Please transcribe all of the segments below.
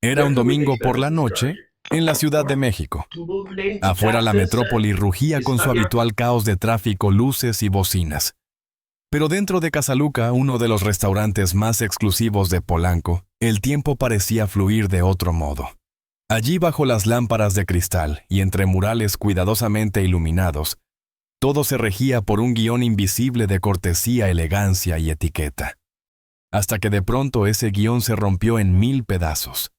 Era un domingo por la noche en la Ciudad de México. Afuera la metrópoli rugía con su habitual caos de tráfico, luces y bocinas. Pero dentro de Casaluca, uno de los restaurantes más exclusivos de Polanco, el tiempo parecía fluir de otro modo. Allí bajo las lámparas de cristal y entre murales cuidadosamente iluminados, todo se regía por un guión invisible de cortesía, elegancia y etiqueta. Hasta que de pronto ese guión se rompió en 1000 pedazos.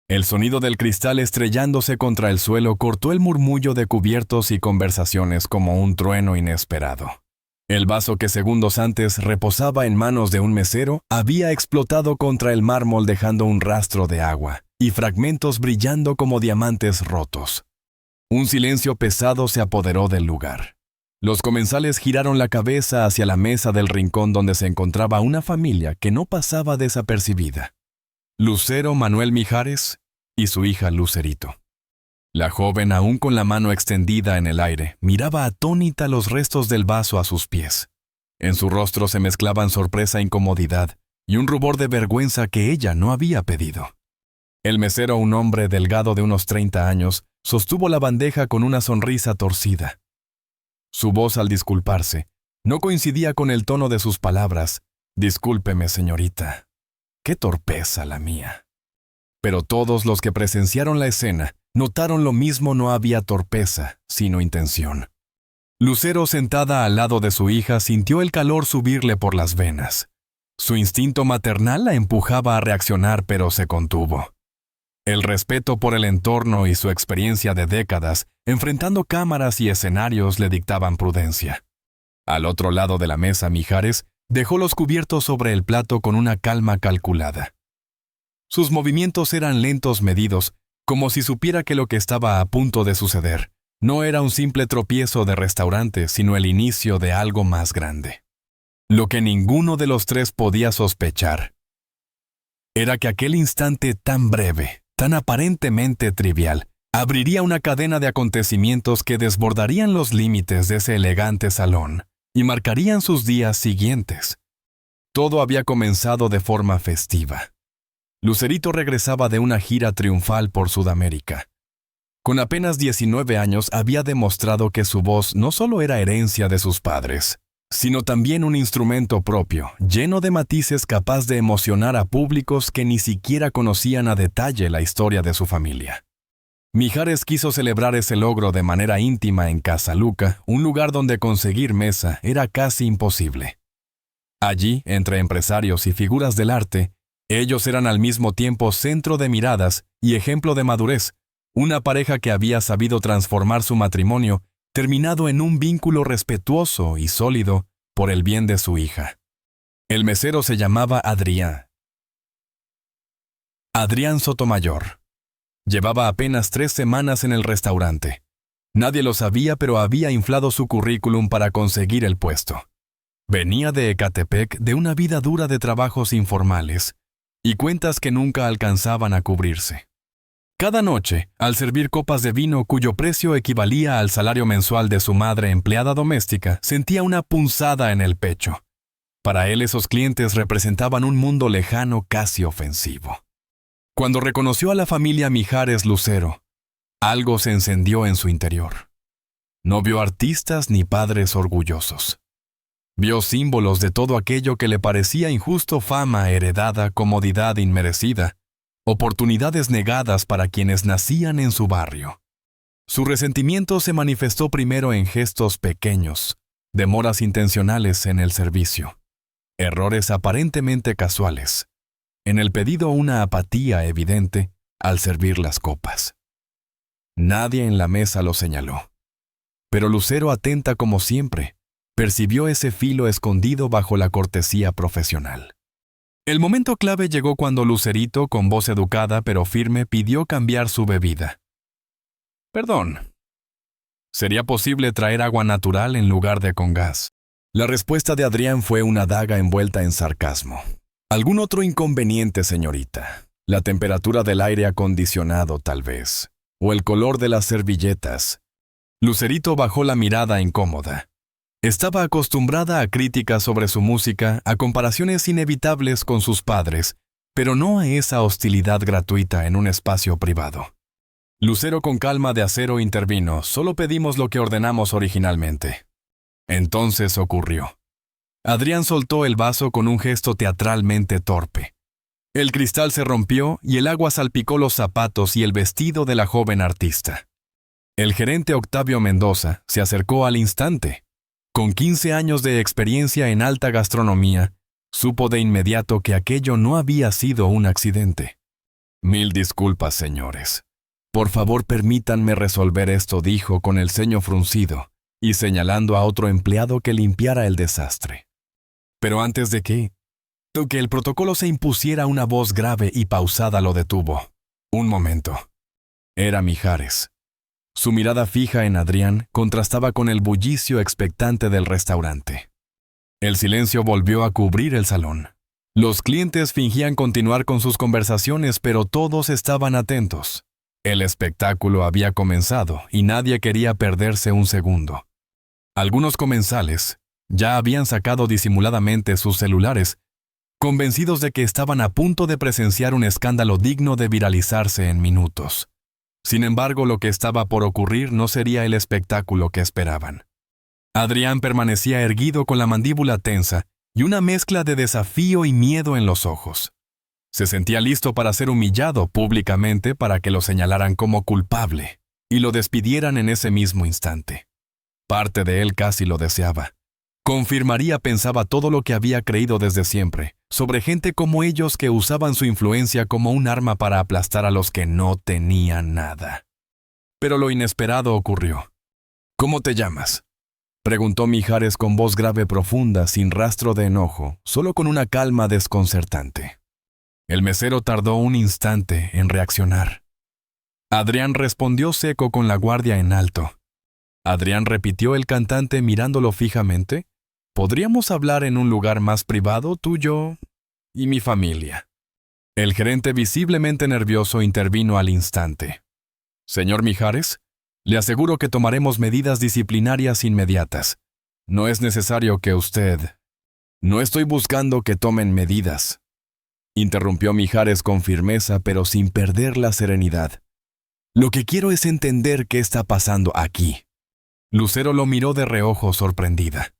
El sonido del cristal estrellándose contra el suelo cortó el murmullo de cubiertos y conversaciones como un trueno inesperado. El vaso que segundos antes reposaba en manos de un mesero había explotado contra el mármol dejando un rastro de agua y fragmentos brillando como diamantes rotos. Un silencio pesado se apoderó del lugar. Los comensales giraron la cabeza hacia la mesa del rincón donde se encontraba una familia que no pasaba desapercibida. Lucero Manuel Mijares y su hija Lucerito. La joven, aún con la mano extendida en el aire, miraba atónita los restos del vaso a sus pies. En su rostro se mezclaban sorpresa e incomodidad y un rubor de vergüenza que ella no había pedido. El mesero, un hombre delgado de unos 30 años, sostuvo la bandeja con una sonrisa torcida. Su voz, al disculparse, no coincidía con el tono de sus palabras. «Discúlpeme, señorita. Qué torpeza la mía». Pero todos los que presenciaron la escena notaron lo mismo: no había torpeza, sino intención. Lucero, sentada al lado de su hija, sintió el calor subirle por las venas. Su instinto maternal la empujaba a reaccionar, pero se contuvo. El respeto por el entorno y su experiencia de décadas, enfrentando cámaras y escenarios, le dictaban prudencia. Al otro lado de la mesa, Mijares dejó los cubiertos sobre el plato con una calma calculada. Sus movimientos eran lentos, medidos, como si supiera que lo que estaba a punto de suceder no era un simple tropiezo de restaurante, sino el inicio de algo más grande. Lo que ninguno de los tres podía sospechar era que aquel instante tan breve, tan aparentemente trivial, abriría una cadena de acontecimientos que desbordarían los límites de ese elegante salón y marcarían sus días siguientes. Todo había comenzado de forma festiva. Lucerito regresaba de una gira triunfal por Sudamérica. Con apenas 19 años había demostrado que su voz no solo era herencia de sus padres, sino también un instrumento propio, lleno de matices, capaz de emocionar a públicos que ni siquiera conocían a detalle la historia de su familia. Mijares quiso celebrar ese logro de manera íntima en Casaluca, un lugar donde conseguir mesa era casi imposible. Allí, entre empresarios y figuras del arte, ellos eran al mismo tiempo centro de miradas y ejemplo de madurez, una pareja que había sabido transformar su matrimonio, terminado en un vínculo respetuoso y sólido por el bien de su hija. El mesero se llamaba Adrián. Adrián Sotomayor. Llevaba apenas 3 semanas en el restaurante. Nadie lo sabía, pero había inflado su currículum para conseguir el puesto. Venía de Ecatepec, de una vida dura de trabajos informales y cuentas que nunca alcanzaban a cubrirse. Cada noche, al servir copas de vino cuyo precio equivalía al salario mensual de su madre empleada doméstica, sentía una punzada en el pecho. Para él esos clientes representaban un mundo lejano, casi ofensivo. Cuando reconoció a la familia Mijares Lucero, algo se encendió en su interior. No vio artistas ni padres orgullosos. Vio símbolos de todo aquello que le parecía injusto: fama heredada, comodidad inmerecida, oportunidades negadas para quienes nacían en su barrio. Su resentimiento se manifestó primero en gestos pequeños, demoras intencionales en el servicio, errores aparentemente casuales, en el pedido una apatía evidente al servir las copas. Nadie en la mesa lo señaló, pero Lucero, atenta como siempre, percibió ese filo escondido bajo la cortesía profesional. El momento clave llegó cuando Lucerito, con voz educada pero firme, pidió cambiar su bebida. «Perdón, ¿sería posible traer agua natural en lugar de con gas?» La respuesta de Adrián fue una daga envuelta en sarcasmo. «¿Algún otro inconveniente, señorita? La temperatura del aire acondicionado, tal vez. O el color de las servilletas». Lucerito bajó la mirada incómoda. Estaba acostumbrada a críticas sobre su música, a comparaciones inevitables con sus padres, pero no a esa hostilidad gratuita en un espacio privado. Lucero con calma de acero intervino: solo pedimos lo que ordenamos originalmente. Entonces ocurrió. Adrián soltó el vaso con un gesto teatralmente torpe. El cristal se rompió y el agua salpicó los zapatos y el vestido de la joven artista. El gerente Octavio Mendoza se acercó al instante. Con 15 años de experiencia en alta gastronomía, supo de inmediato que aquello no había sido un accidente. «Mil disculpas, señores. Por favor, permítanme resolver esto», dijo con el ceño fruncido y señalando a otro empleado que limpiara el desastre. Pero antes de que el protocolo se impusiera, una voz grave y pausada lo detuvo. Un momento. Era Mijares. Su mirada fija en Adrián contrastaba con el bullicio expectante del restaurante. El silencio volvió a cubrir el salón. Los clientes fingían continuar con sus conversaciones, pero todos estaban atentos. El espectáculo había comenzado y nadie quería perderse un segundo. Algunos comensales ya habían sacado disimuladamente sus celulares, convencidos de que estaban a punto de presenciar un escándalo digno de viralizarse en minutos. Sin embargo, lo que estaba por ocurrir no sería el espectáculo que esperaban. Adrián permanecía erguido con la mandíbula tensa y una mezcla de desafío y miedo en los ojos. Se sentía listo para ser humillado públicamente, para que lo señalaran como culpable y lo despidieran en ese mismo instante. Parte de él casi lo deseaba. Confirmaría, pensaba, todo lo que había creído desde siempre, sobre gente como ellos que usaban su influencia como un arma para aplastar a los que no tenían nada. Pero lo inesperado ocurrió. «¿Cómo te llamas?», preguntó Mijares con voz grave profunda, sin rastro de enojo, solo con una calma desconcertante. El mesero tardó un instante en reaccionar. Adrián respondió seco, con la guardia en alto. «Adrián», repitió el cantante mirándolo fijamente. «¿Podríamos hablar en un lugar más privado, tú, yo y mi familia?» El gerente, visiblemente nervioso, intervino al instante. «Señor Mijares, le aseguro que tomaremos medidas disciplinarias inmediatas. No es necesario que usted...» «No estoy buscando que tomen medidas», interrumpió Mijares con firmeza, pero sin perder la serenidad. «Lo que quiero es entender qué está pasando aquí». Lucero lo miró de reojo, sorprendida.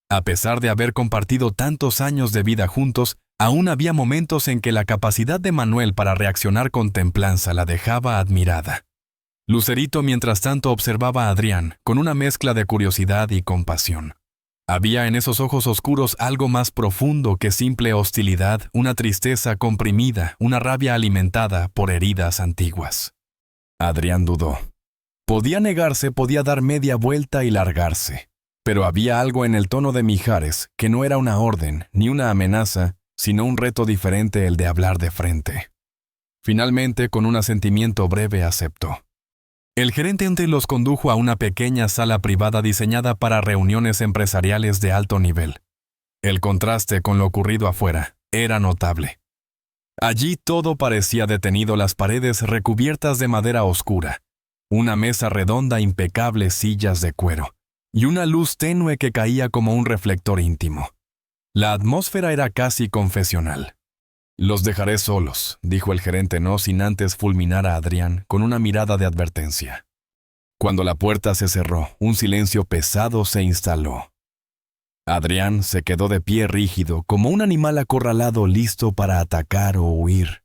A pesar de haber compartido tantos años de vida juntos, aún había momentos en que la capacidad de Manuel para reaccionar con templanza la dejaba admirada. Lucerito, mientras tanto, observaba a Adrián con una mezcla de curiosidad y compasión. Había en esos ojos oscuros algo más profundo que simple hostilidad, una tristeza comprimida, una rabia alimentada por heridas antiguas. Adrián dudó. Podía negarse, podía dar media vuelta y largarse. Pero había algo en el tono de Mijares que no era una orden ni una amenaza, sino un reto diferente, el de hablar de frente. Finalmente, con un asentimiento breve, aceptó. El gerente los condujo a una pequeña sala privada diseñada para reuniones empresariales de alto nivel. El contraste con lo ocurrido afuera era notable. Allí todo parecía detenido, las paredes recubiertas de madera oscura, una mesa redonda impecable, sillas de cuero, y una luz tenue que caía como un reflector íntimo. La atmósfera era casi confesional. «Los dejaré solos», dijo el gerente, no sin antes fulminar a Adrián con una mirada de advertencia. Cuando la puerta se cerró, un silencio pesado se instaló. Adrián se quedó de pie rígido, como un animal acorralado listo para atacar o huir.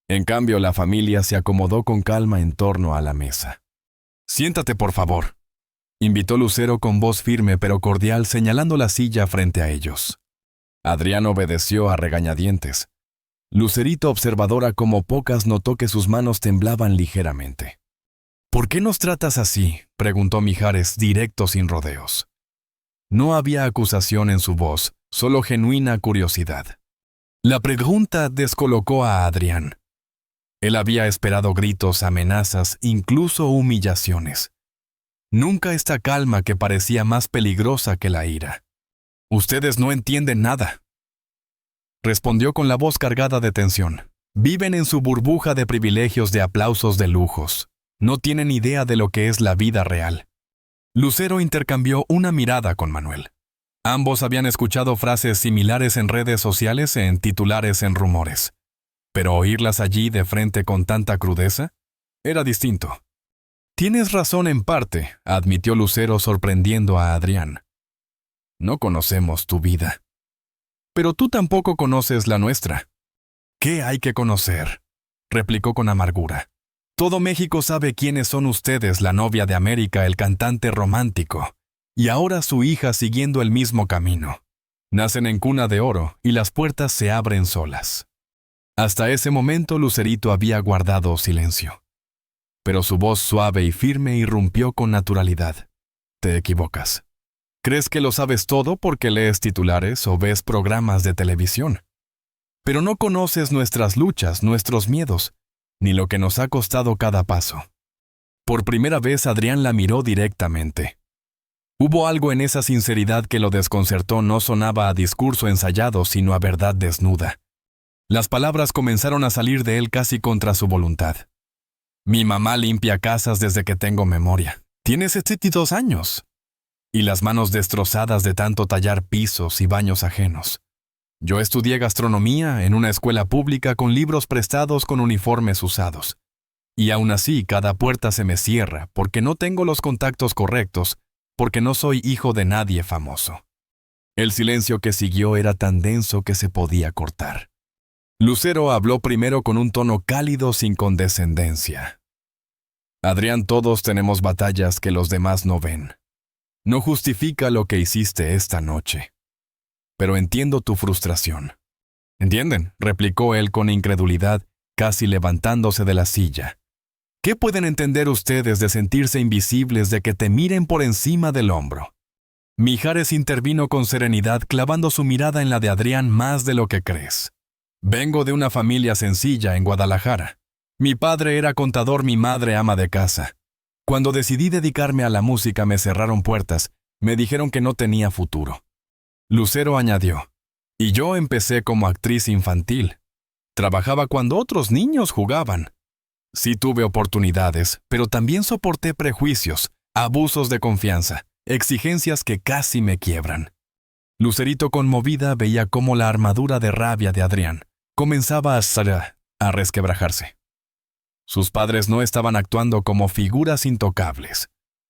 En cambio, la familia se acomodó con calma en torno a la mesa. «Siéntate, por favor», invitó Lucero con voz firme pero cordial, señalando la silla frente a ellos. Adrián obedeció a regañadientes. Lucerito, observadora como pocas, notó que sus manos temblaban ligeramente. «¿Por qué nos tratas así?», preguntó Mijares, directo, sin rodeos. No había acusación en su voz, solo genuina curiosidad. La pregunta descolocó a Adrián. Él había esperado gritos, amenazas, incluso humillaciones. Nunca esta calma que parecía más peligrosa que la ira. «Ustedes no entienden nada», respondió con la voz cargada de tensión. «Viven en su burbuja de privilegios, de aplausos, de lujos. No tienen idea de lo que es la vida real». Lucero intercambió una mirada con Manuel. Ambos habían escuchado frases similares en redes sociales, en titulares, en rumores. Pero oírlas allí de frente con tanta crudeza era distinto. Tienes razón en parte, admitió Lucero sorprendiendo a Adrián. No conocemos tu vida. Pero tú tampoco conoces la nuestra. ¿Qué hay que conocer?, replicó con amargura. Todo México sabe quiénes son ustedes, la novia de América, el cantante romántico, y ahora su hija siguiendo el mismo camino. Nacen en cuna de oro y las puertas se abren solas. Hasta ese momento Lucerito había guardado silencio. Pero su voz suave y firme irrumpió con naturalidad. Te equivocas. Crees que lo sabes todo porque lees titulares o ves programas de televisión. Pero no conoces nuestras luchas, nuestros miedos, ni lo que nos ha costado cada paso. Por primera vez Adrián la miró directamente. Hubo algo en esa sinceridad que lo desconcertó. No sonaba a discurso ensayado, sino a verdad desnuda. Las palabras comenzaron a salir de él casi contra su voluntad. Mi mamá limpia casas desde que tengo memoria. Tiene 72 años. Y las manos destrozadas de tanto tallar pisos y baños ajenos. Yo estudié gastronomía en una escuela pública con libros prestados con uniformes usados. Y aún así cada puerta se me cierra porque no tengo los contactos correctos, porque no soy hijo de nadie famoso. El silencio que siguió era tan denso que se podía cortar. Lucero habló primero con un tono cálido sin condescendencia. Adrián, todos tenemos batallas que los demás no ven. No justifica lo que hiciste esta noche. Pero entiendo tu frustración. ¿Entienden?, replicó él con incredulidad, casi levantándose de la silla. ¿Qué pueden entender ustedes de sentirse invisibles, de que te miren por encima del hombro? Mijares intervino con serenidad, clavando su mirada en la de Adrián. Más de lo que crees. Vengo de una familia sencilla en Guadalajara. Mi padre era contador, mi madre ama de casa. Cuando decidí dedicarme a la música me cerraron puertas, me dijeron que no tenía futuro. Lucero añadió, y yo empecé como actriz infantil. Trabajaba cuando otros niños jugaban. Sí tuve oportunidades, pero también soporté prejuicios, abusos de confianza, exigencias que casi me quiebran. Lucerito, conmovida, veía cómo la armadura de rabia de Adrián comenzaba a resquebrajarse. Sus padres no estaban actuando como figuras intocables.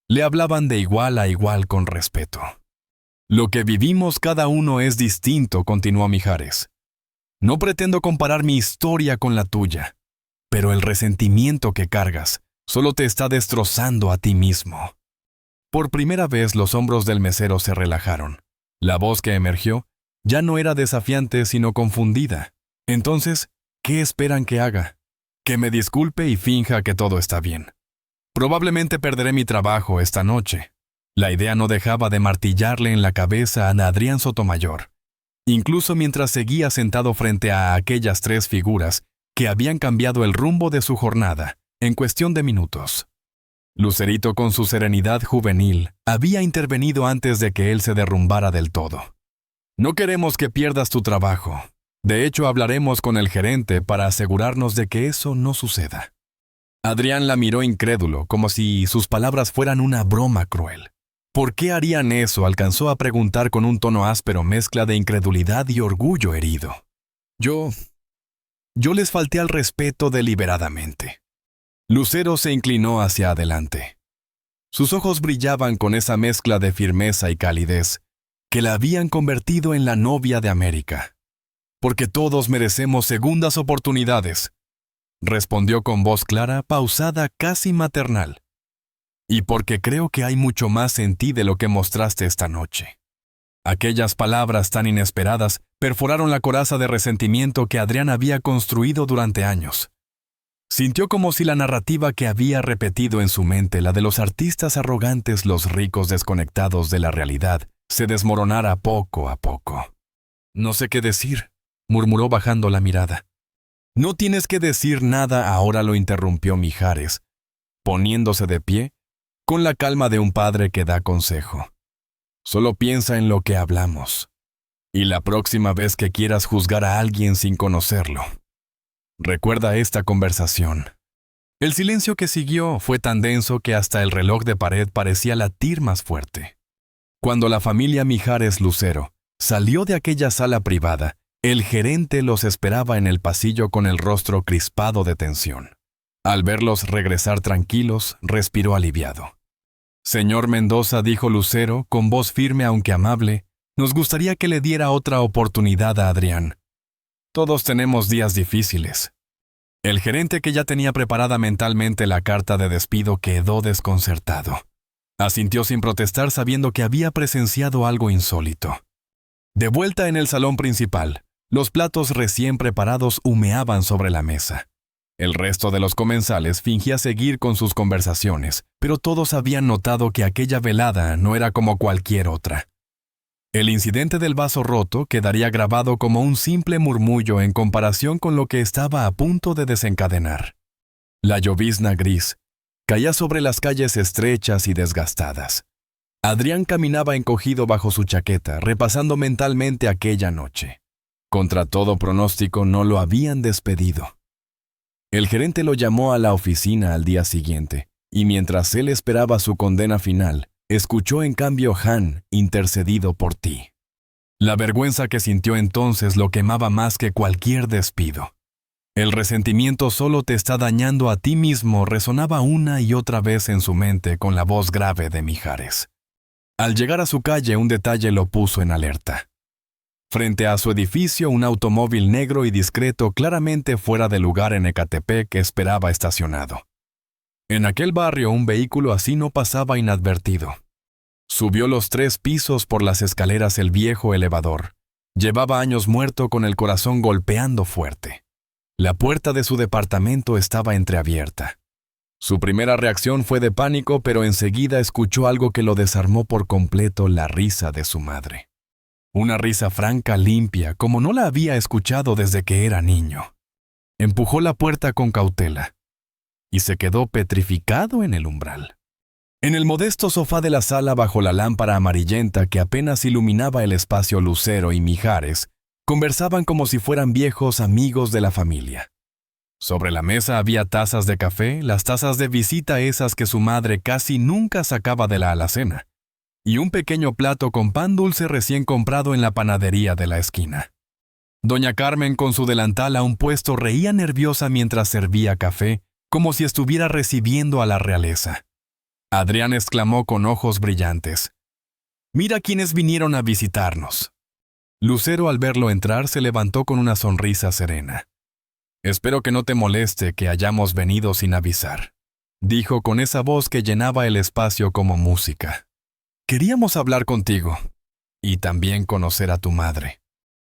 Le hablaban de igual a igual con respeto. Lo que vivimos cada uno es distinto, continuó Mijares. No pretendo comparar mi historia con la tuya, pero el resentimiento que cargas solo te está destrozando a ti mismo. Por primera vez los hombros del mesero se relajaron. La voz que emergió ya no era desafiante sino confundida. Entonces, ¿qué esperan que haga? Que me disculpe y finja que todo está bien. Probablemente perderé mi trabajo esta noche. La idea no dejaba de martillarle en la cabeza a Adrián Sotomayor, incluso mientras seguía sentado frente a aquellas tres figuras que habían cambiado el rumbo de su jornada en cuestión de minutos. Lucerito, con su serenidad juvenil, había intervenido antes de que él se derrumbara del todo. No queremos que pierdas tu trabajo. De hecho, hablaremos con el gerente para asegurarnos de que eso no suceda. Adrián la miró incrédulo, como si sus palabras fueran una broma cruel. ¿Por qué harían eso?, alcanzó a preguntar con un tono áspero, mezcla de incredulidad y orgullo herido. Yo les falté al respeto deliberadamente. Lucero se inclinó hacia adelante. Sus ojos brillaban con esa mezcla de firmeza y calidez que la habían convertido en la novia de América. Porque todos merecemos segundas oportunidades, respondió con voz clara, pausada, casi maternal. Y porque creo que hay mucho más en ti de lo que mostraste esta noche. Aquellas palabras tan inesperadas perforaron la coraza de resentimiento que Adrián había construido durante años. Sintió como si la narrativa que había repetido en su mente, la de los artistas arrogantes, los ricos desconectados de la realidad, se desmoronara poco a poco. No sé qué decir, murmuró bajando la mirada. No tienes que decir nada ahora, lo interrumpió Mijares, poniéndose de pie, con la calma de un padre que da consejo. Solo piensa en lo que hablamos. Y la próxima vez que quieras juzgar a alguien sin conocerlo, recuerda esta conversación. El silencio que siguió fue tan denso que hasta el reloj de pared parecía latir más fuerte. Cuando la familia Mijares Lucero salió de aquella sala privada, El gerente los esperaba en el pasillo con el rostro crispado de tensión. Al verlos regresar tranquilos, respiró aliviado. «Señor Mendoza», dijo Lucero, con voz firme aunque amable, «nos gustaría que le diera otra oportunidad a Adrián. Todos tenemos días difíciles». El gerente, que ya tenía preparada mentalmente la carta de despido, quedó desconcertado. Asintió sin protestar, sabiendo que había presenciado algo insólito. De vuelta en el salón principal, los platos recién preparados humeaban sobre la mesa. El resto de los comensales fingía seguir con sus conversaciones, pero todos habían notado que aquella velada no era como cualquier otra. El incidente del vaso roto quedaría grabado como un simple murmullo en comparación con lo que estaba a punto de desencadenar. La llovizna gris caía sobre las calles estrechas y desgastadas. Adrián caminaba encogido bajo su chaqueta, repasando mentalmente aquella noche. Contra todo pronóstico, no lo habían despedido. El gerente lo llamó a la oficina al día siguiente, y mientras él esperaba su condena final, escuchó en cambio Han, intercedido por ti. La vergüenza que sintió entonces lo quemaba más que cualquier despido. El resentimiento solo te está dañando a ti mismo, resonaba una y otra vez en su mente con la voz grave de Mijares. Al llegar a su calle, un detalle lo puso en alerta. Frente a su edificio, un automóvil negro y discreto, claramente fuera de lugar en Ecatepec, esperaba estacionado. En aquel barrio un vehículo así no pasaba inadvertido. Subió los 3 pisos por las escaleras el viejo elevador. Llevaba años muerto, con el corazón golpeando fuerte. La puerta de su departamento estaba entreabierta. Su primera reacción fue de pánico, pero enseguida escuchó algo que lo desarmó por completo: la risa de su madre. Una risa franca, limpia, como no la había escuchado desde que era niño. Empujó la puerta con cautela y se quedó petrificado en el umbral. En el modesto sofá de la sala, bajo la lámpara amarillenta que apenas iluminaba el espacio, Lucero y Mijares conversaban como si fueran viejos amigos de la familia. Sobre la mesa había tazas de café, las tazas de visita esas que su madre casi nunca sacaba de la alacena, y un pequeño plato con pan dulce recién comprado en la panadería de la esquina. Doña Carmen, con su delantal a un puesto, reía nerviosa mientras servía café, como si estuviera recibiendo a la realeza. Adrián exclamó con ojos brillantes: «Mira quiénes vinieron a visitarnos». Lucero, al verlo entrar, se levantó con una sonrisa serena. «Espero que no te moleste que hayamos venido sin avisar», dijo con esa voz que llenaba el espacio como música. «Queríamos hablar contigo y también conocer a tu madre».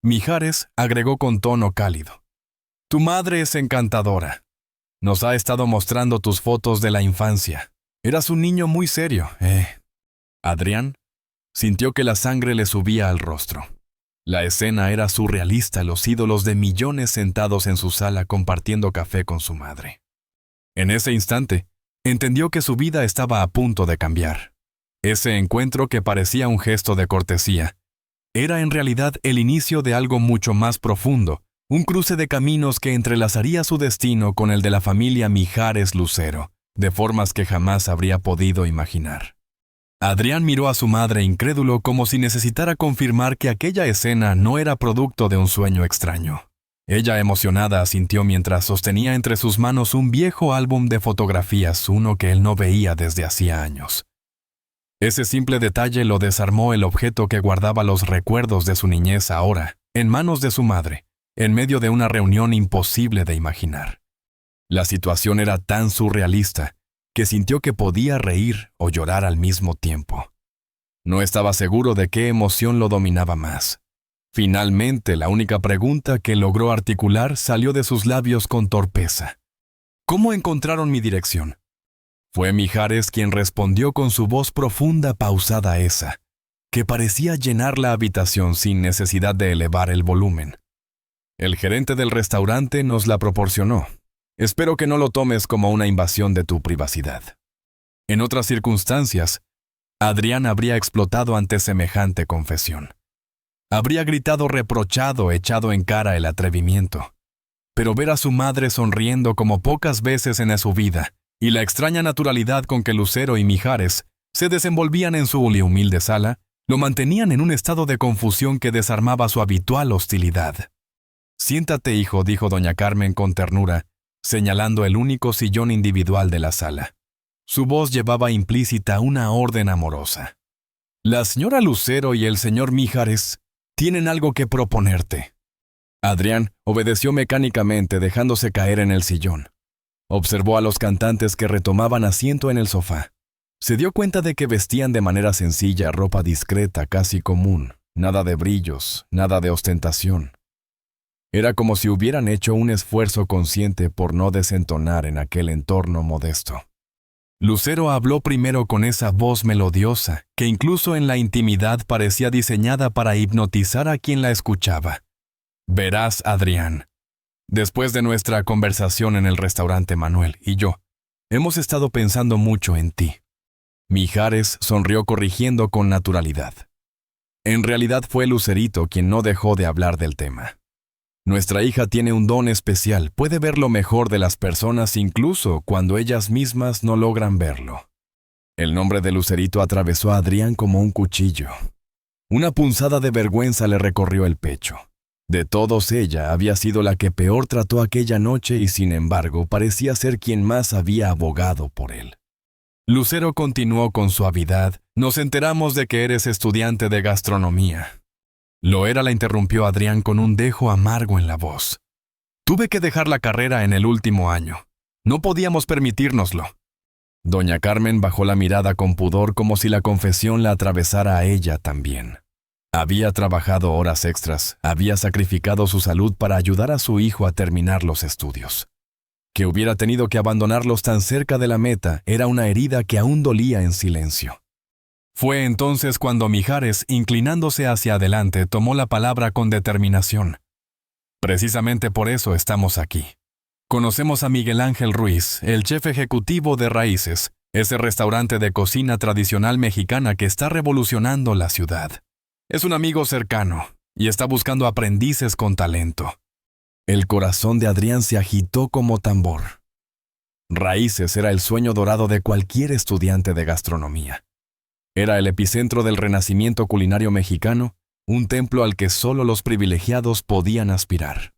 Mijares agregó con tono cálido: «Tu madre es encantadora. Nos ha estado mostrando tus fotos de la infancia. Eras un niño muy serio, ¿eh?» Adrián sintió que la sangre le subía al rostro. La escena era surrealista, los ídolos de millones sentados en su sala compartiendo café con su madre. En ese instante, entendió que su vida estaba a punto de cambiar. Ese encuentro, que parecía un gesto de cortesía, era en realidad el inicio de algo mucho más profundo, un cruce de caminos que entrelazaría su destino con el de la familia Mijares Lucero, de formas que jamás habría podido imaginar. Adrián miró a su madre incrédulo, como si necesitara confirmar que aquella escena no era producto de un sueño extraño. Ella, emocionada, asintió mientras sostenía entre sus manos un viejo álbum de fotografías, uno que él no veía desde hacía años. Ese simple detalle lo desarmó: el objeto que guardaba los recuerdos de su niñez ahora, en manos de su madre, en medio de una reunión imposible de imaginar. La situación era tan surrealista que sintió que podía reír o llorar al mismo tiempo. No estaba seguro de qué emoción lo dominaba más. Finalmente, la única pregunta que logró articular salió de sus labios con torpeza: «¿Cómo encontraron mi dirección?». Fue Mijares quien respondió con su voz profunda, pausada esa, que parecía llenar la habitación sin necesidad de elevar el volumen. «El gerente del restaurante nos la proporcionó. Espero que no lo tomes como una invasión de tu privacidad». En otras circunstancias, Adrián habría explotado ante semejante confesión. Habría gritado reprochado, echado en cara el atrevimiento. Pero ver a su madre sonriendo como pocas veces en su vida, y la extraña naturalidad con que Lucero y Mijares se desenvolvían en su humilde sala, Lo mantenían en un estado de confusión que desarmaba su habitual hostilidad. «Siéntate, hijo», dijo doña Carmen con ternura, señalando el único sillón individual de la sala. Su voz llevaba implícita una orden amorosa. «La señora Lucero y el señor Mijares tienen algo que proponerte». Adrián obedeció mecánicamente, dejándose caer en el sillón. Observó a los cantantes que retomaban asiento en el sofá. Se dio cuenta de que vestían de manera sencilla, ropa discreta, casi común, nada de brillos, nada de ostentación. Era como si hubieran hecho un esfuerzo consciente por no desentonar en aquel entorno modesto. Lucero habló primero con esa voz melodiosa, que incluso en la intimidad parecía diseñada para hipnotizar a quien la escuchaba. «Verás, Adrián, después de nuestra conversación en el restaurante, Manuel y yo hemos estado pensando mucho en ti». Mijares sonrió corrigiendo con naturalidad. En realidad fue Lucerito quien no dejó de hablar del tema. «Nuestra hija tiene un don especial, puede ver lo mejor de las personas incluso cuando ellas mismas no logran verlo». El nombre de Lucerito atravesó a Adrián como un cuchillo. Una punzada de vergüenza le recorrió el pecho. De todos, ella había sido la que peor trató aquella noche y sin embargo parecía ser quien más había abogado por él. Lucero continuó con suavidad: «Nos enteramos de que eres estudiante de gastronomía». «Lo era», la interrumpió Adrián con un dejo amargo en la voz. «Tuve que dejar la carrera en el último año. No podíamos permitírnoslo». Doña Carmen bajó la mirada con pudor, como si la confesión la atravesara a ella también. Había trabajado horas extras, había sacrificado su salud para ayudar a su hijo a terminar los estudios. Que hubiera tenido que abandonarlos tan cerca de la meta era una herida que aún dolía en silencio. Fue entonces cuando Mijares, inclinándose hacia adelante, tomó la palabra con determinación. «Precisamente por eso estamos aquí. Conocemos a Miguel Ángel Ruiz, el chef ejecutivo de Raíces, ese restaurante de cocina tradicional mexicana que está revolucionando la ciudad. Es un amigo cercano y está buscando aprendices con talento». El corazón de Adrián se agitó como tambor. Raíces era el sueño dorado de cualquier estudiante de gastronomía. Era el epicentro del renacimiento culinario mexicano, un templo al que solo los privilegiados podían aspirar.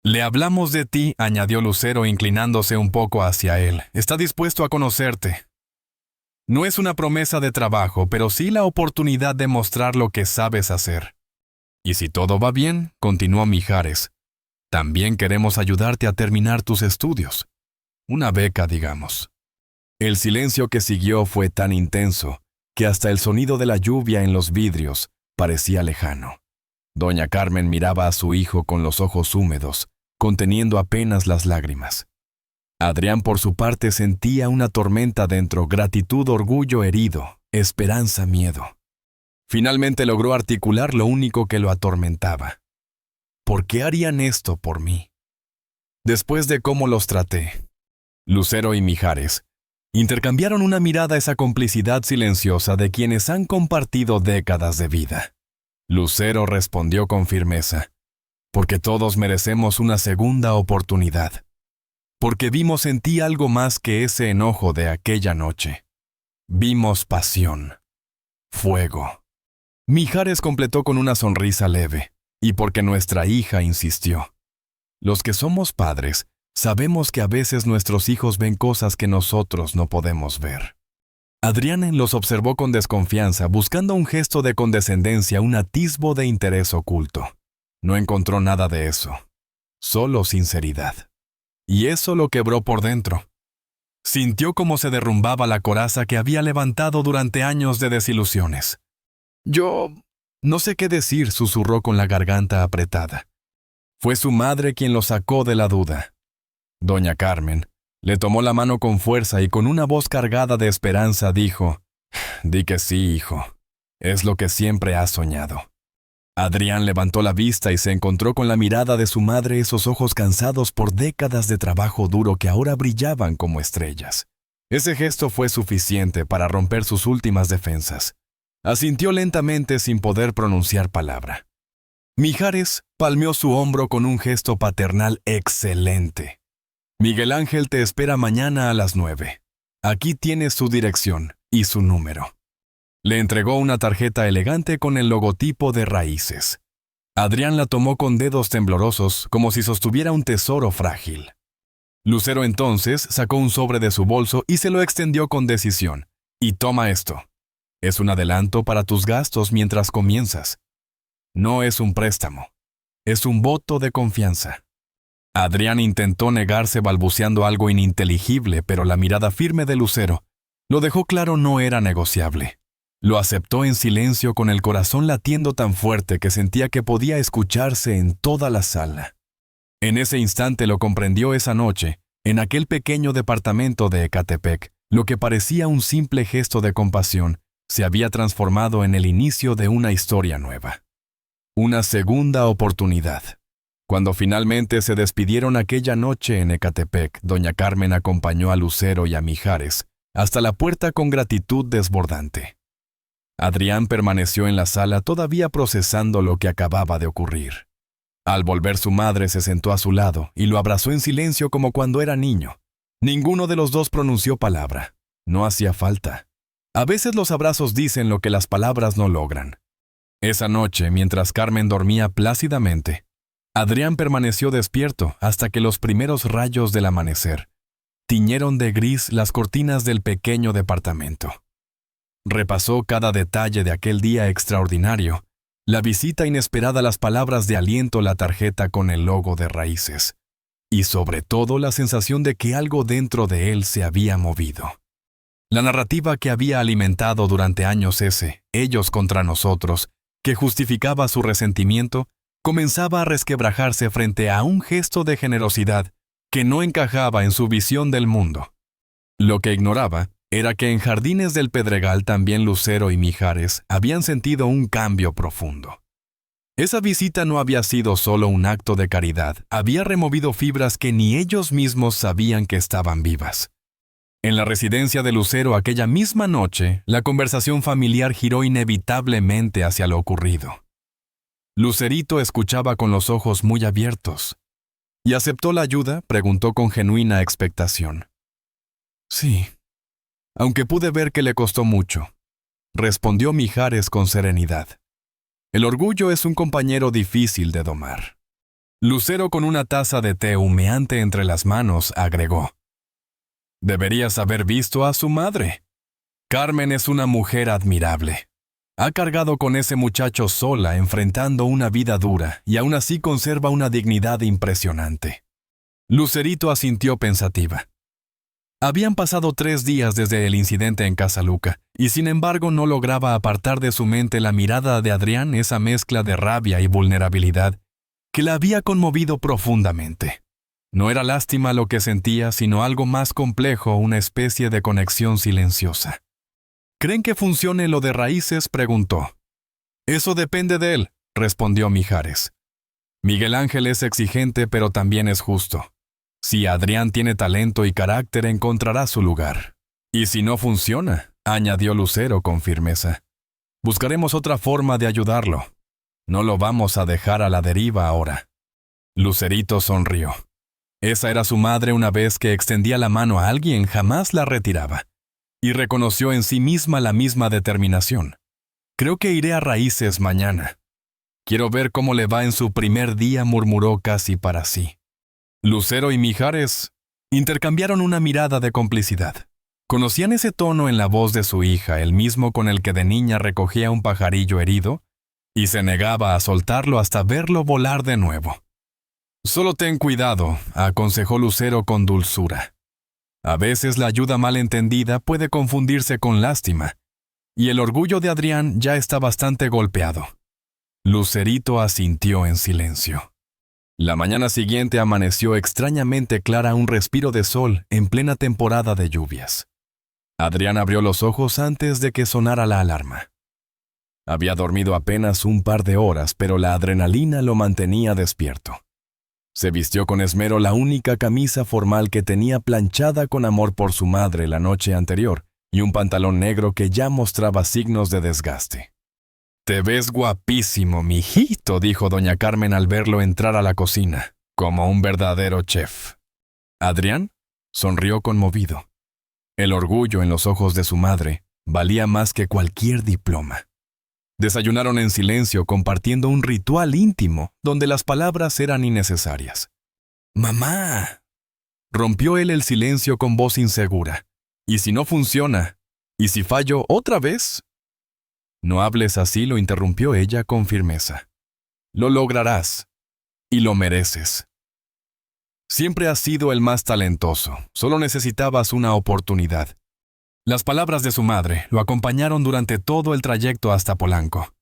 «Le hablamos de ti», añadió Lucero, inclinándose un poco hacia él. «Está dispuesto a conocerte. No es una promesa de trabajo, pero sí la oportunidad de mostrar lo que sabes hacer. Y si todo va bien», continuó Mijares, «también queremos ayudarte a terminar tus estudios. Una beca, digamos». El silencio que siguió fue tan intenso que hasta el sonido de la lluvia en los vidrios parecía lejano. Doña Carmen miraba a su hijo con los ojos húmedos, conteniendo apenas las lágrimas. Adrián, por su parte, sentía una tormenta dentro: gratitud, orgullo herido, esperanza, miedo. Finalmente logró articular lo único que lo atormentaba. ¿Por qué harían esto por mí? Después de cómo los traté. Lucero y Mijares intercambiaron una mirada, esa complicidad silenciosa de quienes han compartido décadas de vida. Lucero respondió con firmeza: «Porque todos merecemos una segunda oportunidad. Porque vimos en ti algo más que ese enojo de aquella noche. Vimos pasión, fuego». Mijares completó con una sonrisa leve: «Y porque nuestra hija insistió». Los que somos padres sabemos que a veces nuestros hijos ven cosas que nosotros no podemos ver. Adrián los observó con desconfianza, buscando un gesto de condescendencia, un atisbo de interés oculto. No encontró nada de eso, solo sinceridad. Y eso lo quebró por dentro. Sintió cómo se derrumbaba la coraza que había levantado durante años de desilusiones. «Yo no sé qué decir», susurró con la garganta apretada. Fue su madre quien lo sacó de la duda. Doña Carmen le tomó la mano con fuerza y con una voz cargada de esperanza dijo: «Di que sí, hijo. Es lo que siempre has soñado». Adrián levantó la vista y se encontró con la mirada de su madre, esos ojos cansados por décadas de trabajo duro que ahora brillaban como estrellas. Ese gesto fue suficiente para romper sus últimas defensas. Asintió lentamente sin poder pronunciar palabra. Mijares palmeó su hombro con un gesto paternal excelente. «Miguel Ángel te espera mañana a las 9. Aquí tienes su dirección y su número». Le entregó una tarjeta elegante con el logotipo de Raíces. Adrián la tomó con dedos temblorosos, como si sostuviera un tesoro frágil. Lucero entonces sacó un sobre de su bolso y se lo extendió con decisión. Y toma esto. Es un adelanto para tus gastos mientras comienzas. No es un préstamo. Es un voto de confianza. Adrián intentó negarse balbuceando algo ininteligible, pero la mirada firme de Lucero lo dejó claro no era negociable. Lo aceptó en silencio con el corazón latiendo tan fuerte que sentía que podía escucharse en toda la sala. En ese instante lo comprendió esa noche, en aquel pequeño departamento de Ecatepec, lo que parecía un simple gesto de compasión se había transformado en el inicio de una historia nueva. Una segunda oportunidad. Cuando finalmente se despidieron aquella noche en Ecatepec, doña Carmen acompañó a Lucero y a Mijares hasta la puerta con gratitud desbordante. Adrián permaneció en la sala todavía procesando lo que acababa de ocurrir. Al volver su madre se sentó a su lado y lo abrazó en silencio como cuando era niño. Ninguno de los dos pronunció palabra. No hacía falta. A veces los abrazos dicen lo que las palabras no logran. Esa noche, mientras Carmen dormía plácidamente, Adrián permaneció despierto hasta que los primeros rayos del amanecer tiñeron de gris las cortinas del pequeño departamento. Repasó cada detalle de aquel día extraordinario, la visita inesperada, las palabras de aliento, la tarjeta con el logo de Raíces, y sobre todo la sensación de que algo dentro de él se había movido. La narrativa que había alimentado durante años ellos contra nosotros, que justificaba su resentimiento, comenzaba a resquebrajarse frente a un gesto de generosidad que no encajaba en su visión del mundo. Lo que ignoraba era que en Jardines del Pedregal también Lucero y Mijares habían sentido un cambio profundo. Esa visita no había sido solo un acto de caridad, había removido fibras que ni ellos mismos sabían que estaban vivas. En la residencia de Lucero aquella misma noche, la conversación familiar giró inevitablemente hacia lo ocurrido. Lucerito escuchaba con los ojos muy abiertos. ¿Y aceptó la ayuda?, preguntó con genuina expectación. Sí, aunque pude ver que le costó mucho, respondió Mijares con serenidad. El orgullo es un compañero difícil de domar. Lucero, con una taza de té humeante entre las manos, agregó: Deberías haber visto a su madre. Carmen es una mujer admirable. Ha cargado con ese muchacho sola, enfrentando una vida dura, y aún así conserva una dignidad impresionante. Lucerito asintió pensativa. Habían pasado 3 días desde el incidente en Casaluca, y sin embargo no lograba apartar de su mente la mirada de Adrián, esa mezcla de rabia y vulnerabilidad que la había conmovido profundamente. No era lástima lo que sentía, sino algo más complejo, una especie de conexión silenciosa. ¿Creen que funcione lo de Raíces?, preguntó. Eso depende de él, respondió Mijares. Miguel Ángel es exigente, pero también es justo. Si Adrián tiene talento y carácter, encontrará su lugar. Y si no funciona, añadió Lucero con firmeza, buscaremos otra forma de ayudarlo. No lo vamos a dejar a la deriva ahora. Lucerito sonrió. Esa era su madre. Una vez que extendía la mano a alguien, jamás la retiraba. Y reconoció en sí misma la misma determinación. Creo que iré a Raíces mañana. Quiero ver cómo le va en su primer día, murmuró casi para sí. Lucero y Mijares intercambiaron una mirada de complicidad. Conocían ese tono en la voz de su hija, el mismo con el que de niña recogía un pajarillo herido y se negaba a soltarlo hasta verlo volar de nuevo. Solo ten cuidado, aconsejó Lucero con dulzura. A veces la ayuda mal entendida puede confundirse con lástima, y el orgullo de Adrián ya está bastante golpeado. Lucerito asintió en silencio. La mañana siguiente amaneció extrañamente clara, un respiro de sol en plena temporada de lluvias. Adrián abrió los ojos antes de que sonara la alarma. Había dormido apenas un par de horas, pero la adrenalina lo mantenía despierto. Se vistió con esmero la única camisa formal que tenía, planchada con amor por su madre la noche anterior, y un pantalón negro que ya mostraba signos de desgaste. «Te ves guapísimo, mijito», dijo doña Carmen al verlo entrar a la cocina, como un verdadero chef. Adrián sonrió conmovido. El orgullo en los ojos de su madre Valía más que cualquier diploma. Desayunaron en silencio, compartiendo un ritual íntimo donde las palabras eran innecesarias. «¡Mamá!», rompió él el silencio con voz insegura. «¿Y si no funciona? ¿Y si fallo otra vez?». «No hables así», lo interrumpió ella con firmeza. «Lo lograrás. Y lo mereces. Siempre has sido el más talentoso. Solo necesitabas una oportunidad». Las palabras de su madre lo acompañaron durante todo el trayecto hasta Polanco.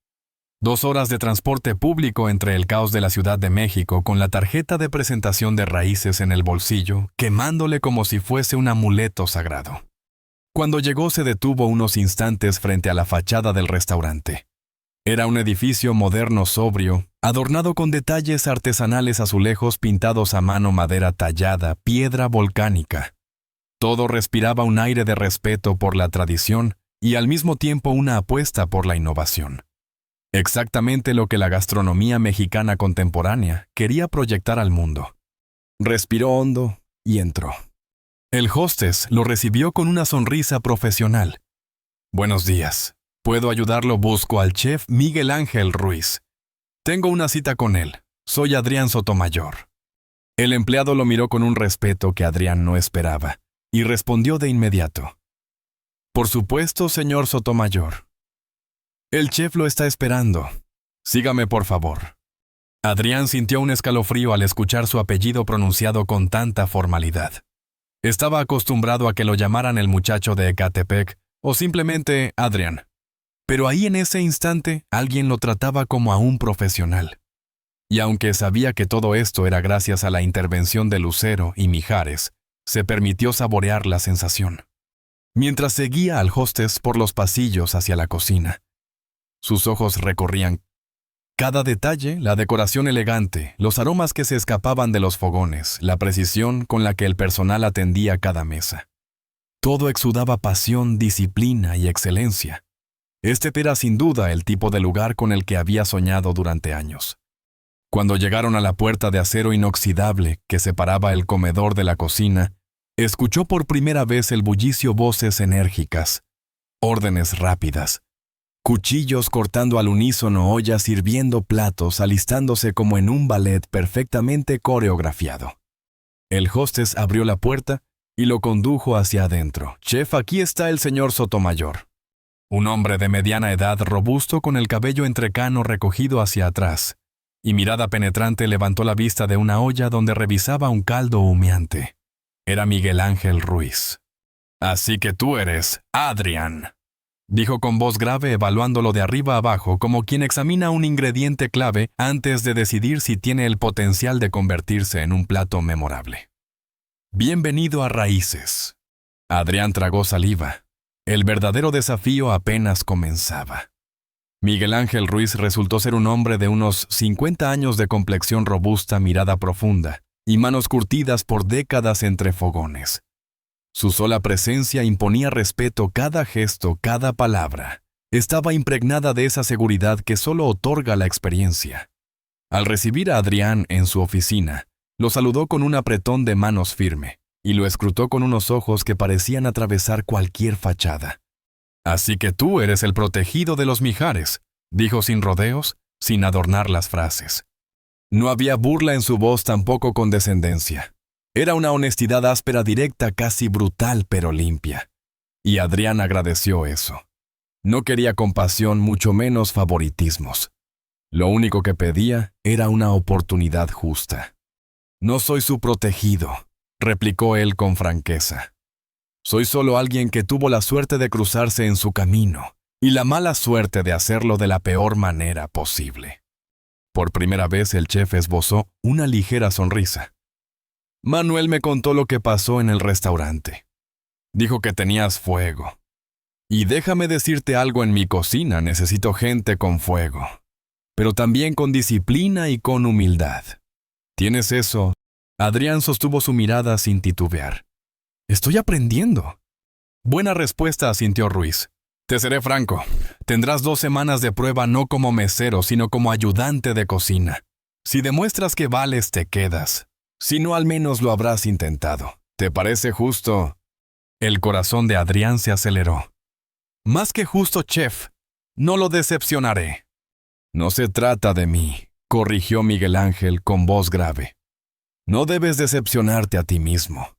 2 horas de transporte público entre el caos de la Ciudad de México con la tarjeta de presentación de Raíces en el bolsillo, quemándole como si fuese un amuleto sagrado. Cuando llegó se detuvo unos instantes frente a la fachada del restaurante. Era un edificio moderno sobrio, adornado con detalles artesanales, azulejos pintados a mano, madera tallada, piedra volcánica. Todo respiraba un aire de respeto por la tradición y al mismo tiempo una apuesta por la innovación. Exactamente lo que la gastronomía mexicana contemporánea quería proyectar al mundo. Respiró hondo y entró. El hostess lo recibió con una sonrisa profesional. «Buenos días. ¿Puedo ayudarlo? Busco al chef Miguel Ángel Ruiz. Tengo una cita con él. Soy Adrián Sotomayor». El empleado lo miró con un respeto que Adrián no esperaba y respondió de inmediato. «Por supuesto, señor Sotomayor. El chef lo está esperando. Sígame, por favor». Adrián sintió un escalofrío al escuchar su apellido pronunciado con tanta formalidad. Estaba acostumbrado a que lo llamaran el muchacho de Ecatepec o simplemente Adrián. Pero ahí en ese instante alguien lo trataba como a un profesional. Y aunque sabía que todo esto era gracias a la intervención de Lucero y Mijares, se permitió saborear la sensación. Mientras seguía al hostess por los pasillos hacia la cocina, sus ojos recorrían cada detalle, la decoración elegante, los aromas que se escapaban de los fogones, la precisión con la que el personal atendía cada mesa. Todo exudaba pasión, disciplina y excelencia. Este era sin duda el tipo de lugar con el que había soñado durante años. Cuando llegaron a la puerta de acero inoxidable que separaba el comedor de la cocina, escuchó por primera vez el bullicio, voces enérgicas, órdenes rápidas, cuchillos cortando al unísono, ollas sirviendo platos, alistándose como en un ballet perfectamente coreografiado. El hostess abrió la puerta y lo condujo hacia adentro. «Chef, aquí está el señor Sotomayor». Un hombre de mediana edad, robusto, con el cabello entrecano recogido hacia atrás, y mirada penetrante, levantó la vista de una olla donde revisaba un caldo humeante. Era Miguel Ángel Ruiz. «Así que tú eres Adrián», dijo con voz grave, evaluándolo de arriba abajo como quien examina un ingrediente clave antes de decidir si tiene el potencial de convertirse en un plato memorable. «Bienvenido a Raíces». Adrián tragó saliva. El verdadero desafío apenas comenzaba. Miguel Ángel Ruiz resultó ser un hombre de unos 50 años, de complexión robusta, mirada profunda y manos curtidas por décadas entre fogones. Su sola presencia imponía respeto, cada gesto, cada palabra. Estaba impregnada de esa seguridad que solo otorga la experiencia. Al recibir a Adrián en su oficina, lo saludó con un apretón de manos firme y lo escrutó con unos ojos que parecían atravesar cualquier fachada. «Así que tú eres el protegido de los Mijares», dijo sin rodeos, sin adornar las frases. No había burla en su voz, tampoco condescendencia. Era una honestidad áspera, directa, casi brutal, pero limpia. Y Adrián agradeció eso. No quería compasión, mucho menos favoritismos. Lo único que pedía era una oportunidad justa. «No soy su protegido», replicó él con franqueza. «Soy solo alguien que tuvo la suerte de cruzarse en su camino y la mala suerte de hacerlo de la peor manera posible». Por primera vez el chef esbozó una ligera sonrisa. «Manuel me contó lo que pasó en el restaurante. Dijo que tenías fuego. Y déjame decirte algo, en mi cocina necesito gente con fuego, pero también con disciplina y con humildad. ¿Tienes eso?» Adrián sostuvo su mirada sin titubear. «Estoy aprendiendo». «Buena respuesta», asintió Ruiz. «Te seré franco. Tendrás 2 semanas de prueba, no como mesero, sino como ayudante de cocina. Si demuestras que vales, te quedas. Si no, al menos lo habrás intentado. ¿Te parece justo?» El corazón de Adrián se aceleró. Más que justo, chef. No lo decepcionaré. No se trata de mí, corrigió Miguel Ángel con voz grave. No debes decepcionarte a ti mismo.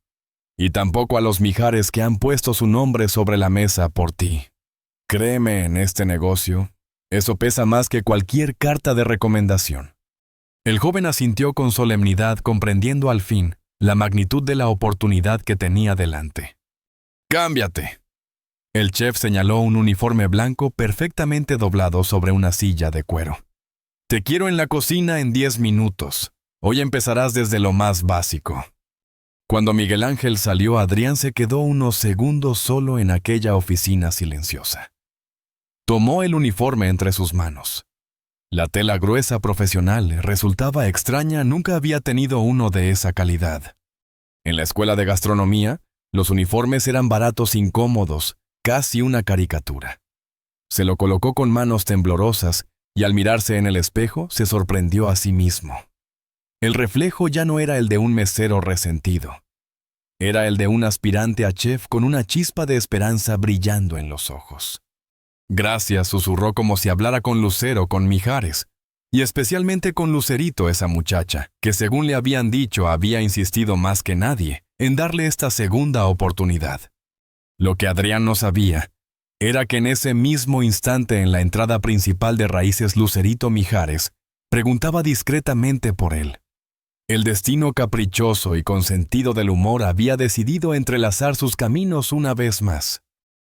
Y tampoco a los Mijares que han puesto su nombre sobre la mesa por ti. Créeme, en este negocio, eso pesa más que cualquier carta de recomendación. El joven asintió con solemnidad, comprendiendo al fin la magnitud de la oportunidad que tenía delante. ¡Cámbiate! El chef señaló un uniforme blanco perfectamente doblado sobre una silla de cuero. Te quiero en la cocina en 10 minutos. Hoy empezarás desde lo más básico. Cuando Miguel Ángel salió, Adrián se quedó unos segundos solo en aquella oficina silenciosa. Tomó el uniforme entre sus manos. La tela gruesa profesional resultaba extraña, nunca había tenido uno de esa calidad. En la escuela de gastronomía, los uniformes eran baratos, incómodos, casi una caricatura. Se lo colocó con manos temblorosas y al mirarse en el espejo se sorprendió a sí mismo. El reflejo ya no era el de un mesero resentido. Era el de un aspirante a chef con una chispa de esperanza brillando en los ojos. Gracias, susurró como si hablara con Lucero, con Mijares, y especialmente con Lucerito, esa muchacha, que según le habían dicho había insistido más que nadie en darle esta segunda oportunidad. Lo que Adrián no sabía era que en ese mismo instante en la entrada principal de Raíces Lucerito Mijares preguntaba discretamente por él. El destino caprichoso y con sentido del humor había decidido entrelazar sus caminos una vez más.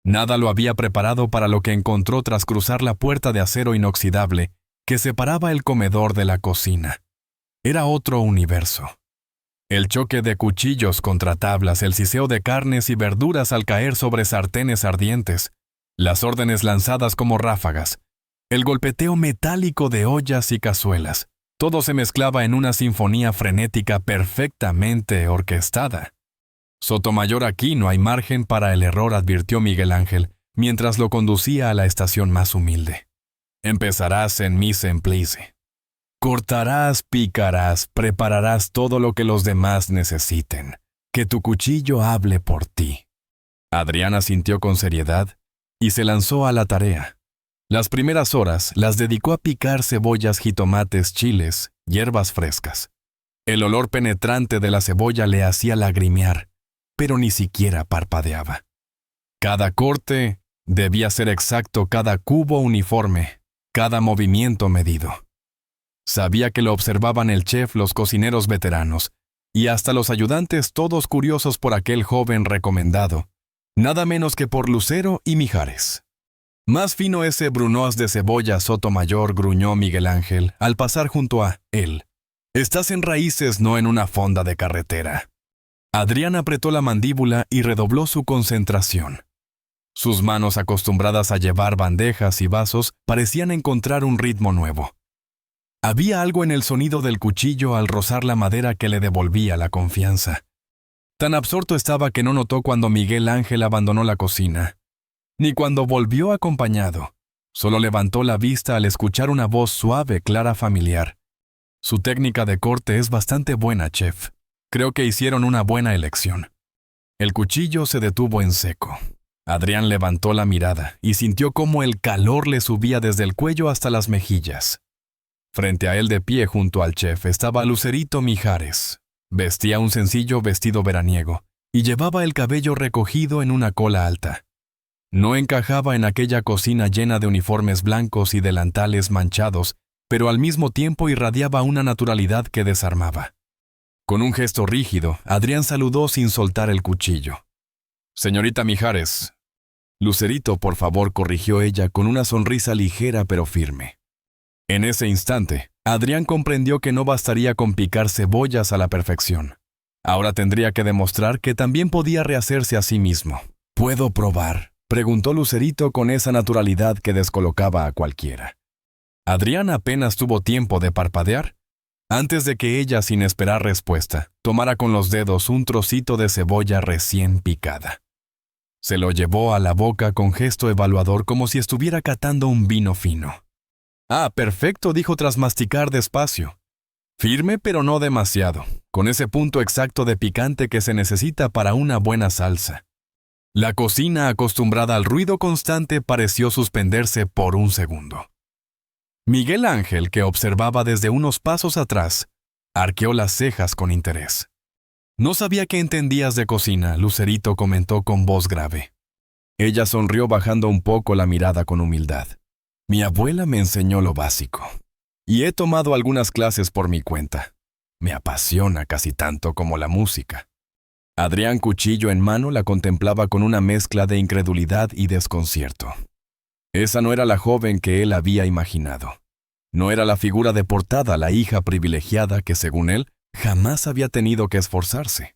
Nada lo había preparado para lo que encontró tras cruzar la puerta de acero inoxidable que separaba el comedor de la cocina. Era otro universo. El choque de cuchillos contra tablas, el siseo de carnes y verduras al caer sobre sartenes ardientes, las órdenes lanzadas como ráfagas, el golpeteo metálico de ollas y cazuelas, todo se mezclaba en una sinfonía frenética perfectamente orquestada. Sotomayor, aquí no hay margen para el error, advirtió Miguel Ángel, mientras lo conducía a la estación más humilde. Empezarás en mise en place. Cortarás, picarás, prepararás todo lo que los demás necesiten. Que tu cuchillo hable por ti. Adrián asintió con seriedad y se lanzó a la tarea. Las primeras horas las dedicó a picar cebollas, jitomates, chiles, hierbas frescas. El olor penetrante de la cebolla le hacía lagrimear, pero ni siquiera parpadeaba. Cada corte debía ser exacto, cada cubo uniforme, cada movimiento medido. Sabía que lo observaban el chef, los cocineros veteranos, y hasta los ayudantes, todos curiosos por aquel joven recomendado, nada menos que por Lucero y Mijares. Más fino ese brunoise de cebolla, Sotomayor, gruñó Miguel Ángel al pasar junto a él. Estás en Raíces, no en una fonda de carretera. Adrián apretó la mandíbula y redobló su concentración. Sus manos, acostumbradas a llevar bandejas y vasos, parecían encontrar un ritmo nuevo. Había algo en el sonido del cuchillo al rozar la madera que le devolvía la confianza. Tan absorto estaba que no notó cuando Miguel Ángel abandonó la cocina, ni cuando volvió acompañado. Solo levantó la vista al escuchar una voz suave, clara, familiar. Su técnica de corte es bastante buena, chef. Creo que hicieron una buena elección. El cuchillo se detuvo en seco. Adrián levantó la mirada y sintió cómo el calor le subía desde el cuello hasta las mejillas. Frente a él, de pie junto al chef, estaba Lucerito Mijares. Vestía un sencillo vestido veraniego y llevaba el cabello recogido en una cola alta. No encajaba en aquella cocina llena de uniformes blancos y delantales manchados, pero al mismo tiempo irradiaba una naturalidad que desarmaba. Con un gesto rígido, Adrián saludó sin soltar el cuchillo. «Señorita Mijares». «Lucerito, por favor», corrigió ella con una sonrisa ligera pero firme. En ese instante, Adrián comprendió que no bastaría con picar cebollas a la perfección. Ahora tendría que demostrar que también podía rehacerse a sí mismo. «¿Puedo probar?», preguntó Lucerito con esa naturalidad que descolocaba a cualquiera. Adrián apenas tuvo tiempo de parpadear antes de que ella, sin esperar respuesta, tomara con los dedos un trocito de cebolla recién picada. Se lo llevó a la boca con gesto evaluador, como si estuviera catando un vino fino. «Ah, perfecto», dijo tras masticar despacio. «Firme, pero no demasiado, con ese punto exacto de picante que se necesita para una buena salsa». La cocina, acostumbrada al ruido constante, pareció suspenderse por un segundo. Miguel Ángel, que observaba desde unos pasos atrás, arqueó las cejas con interés. No sabía que entendías de cocina, Lucerito comentó con voz grave. Ella sonrió bajando un poco la mirada con humildad. Mi abuela me enseñó lo básico. Y he tomado algunas clases por mi cuenta. Me apasiona casi tanto como la música. Adrián, cuchillo en mano, la contemplaba con una mezcla de incredulidad y desconcierto. Esa no era la joven que él había imaginado. No era la figura de portada, la hija privilegiada que, según él, jamás había tenido que esforzarse.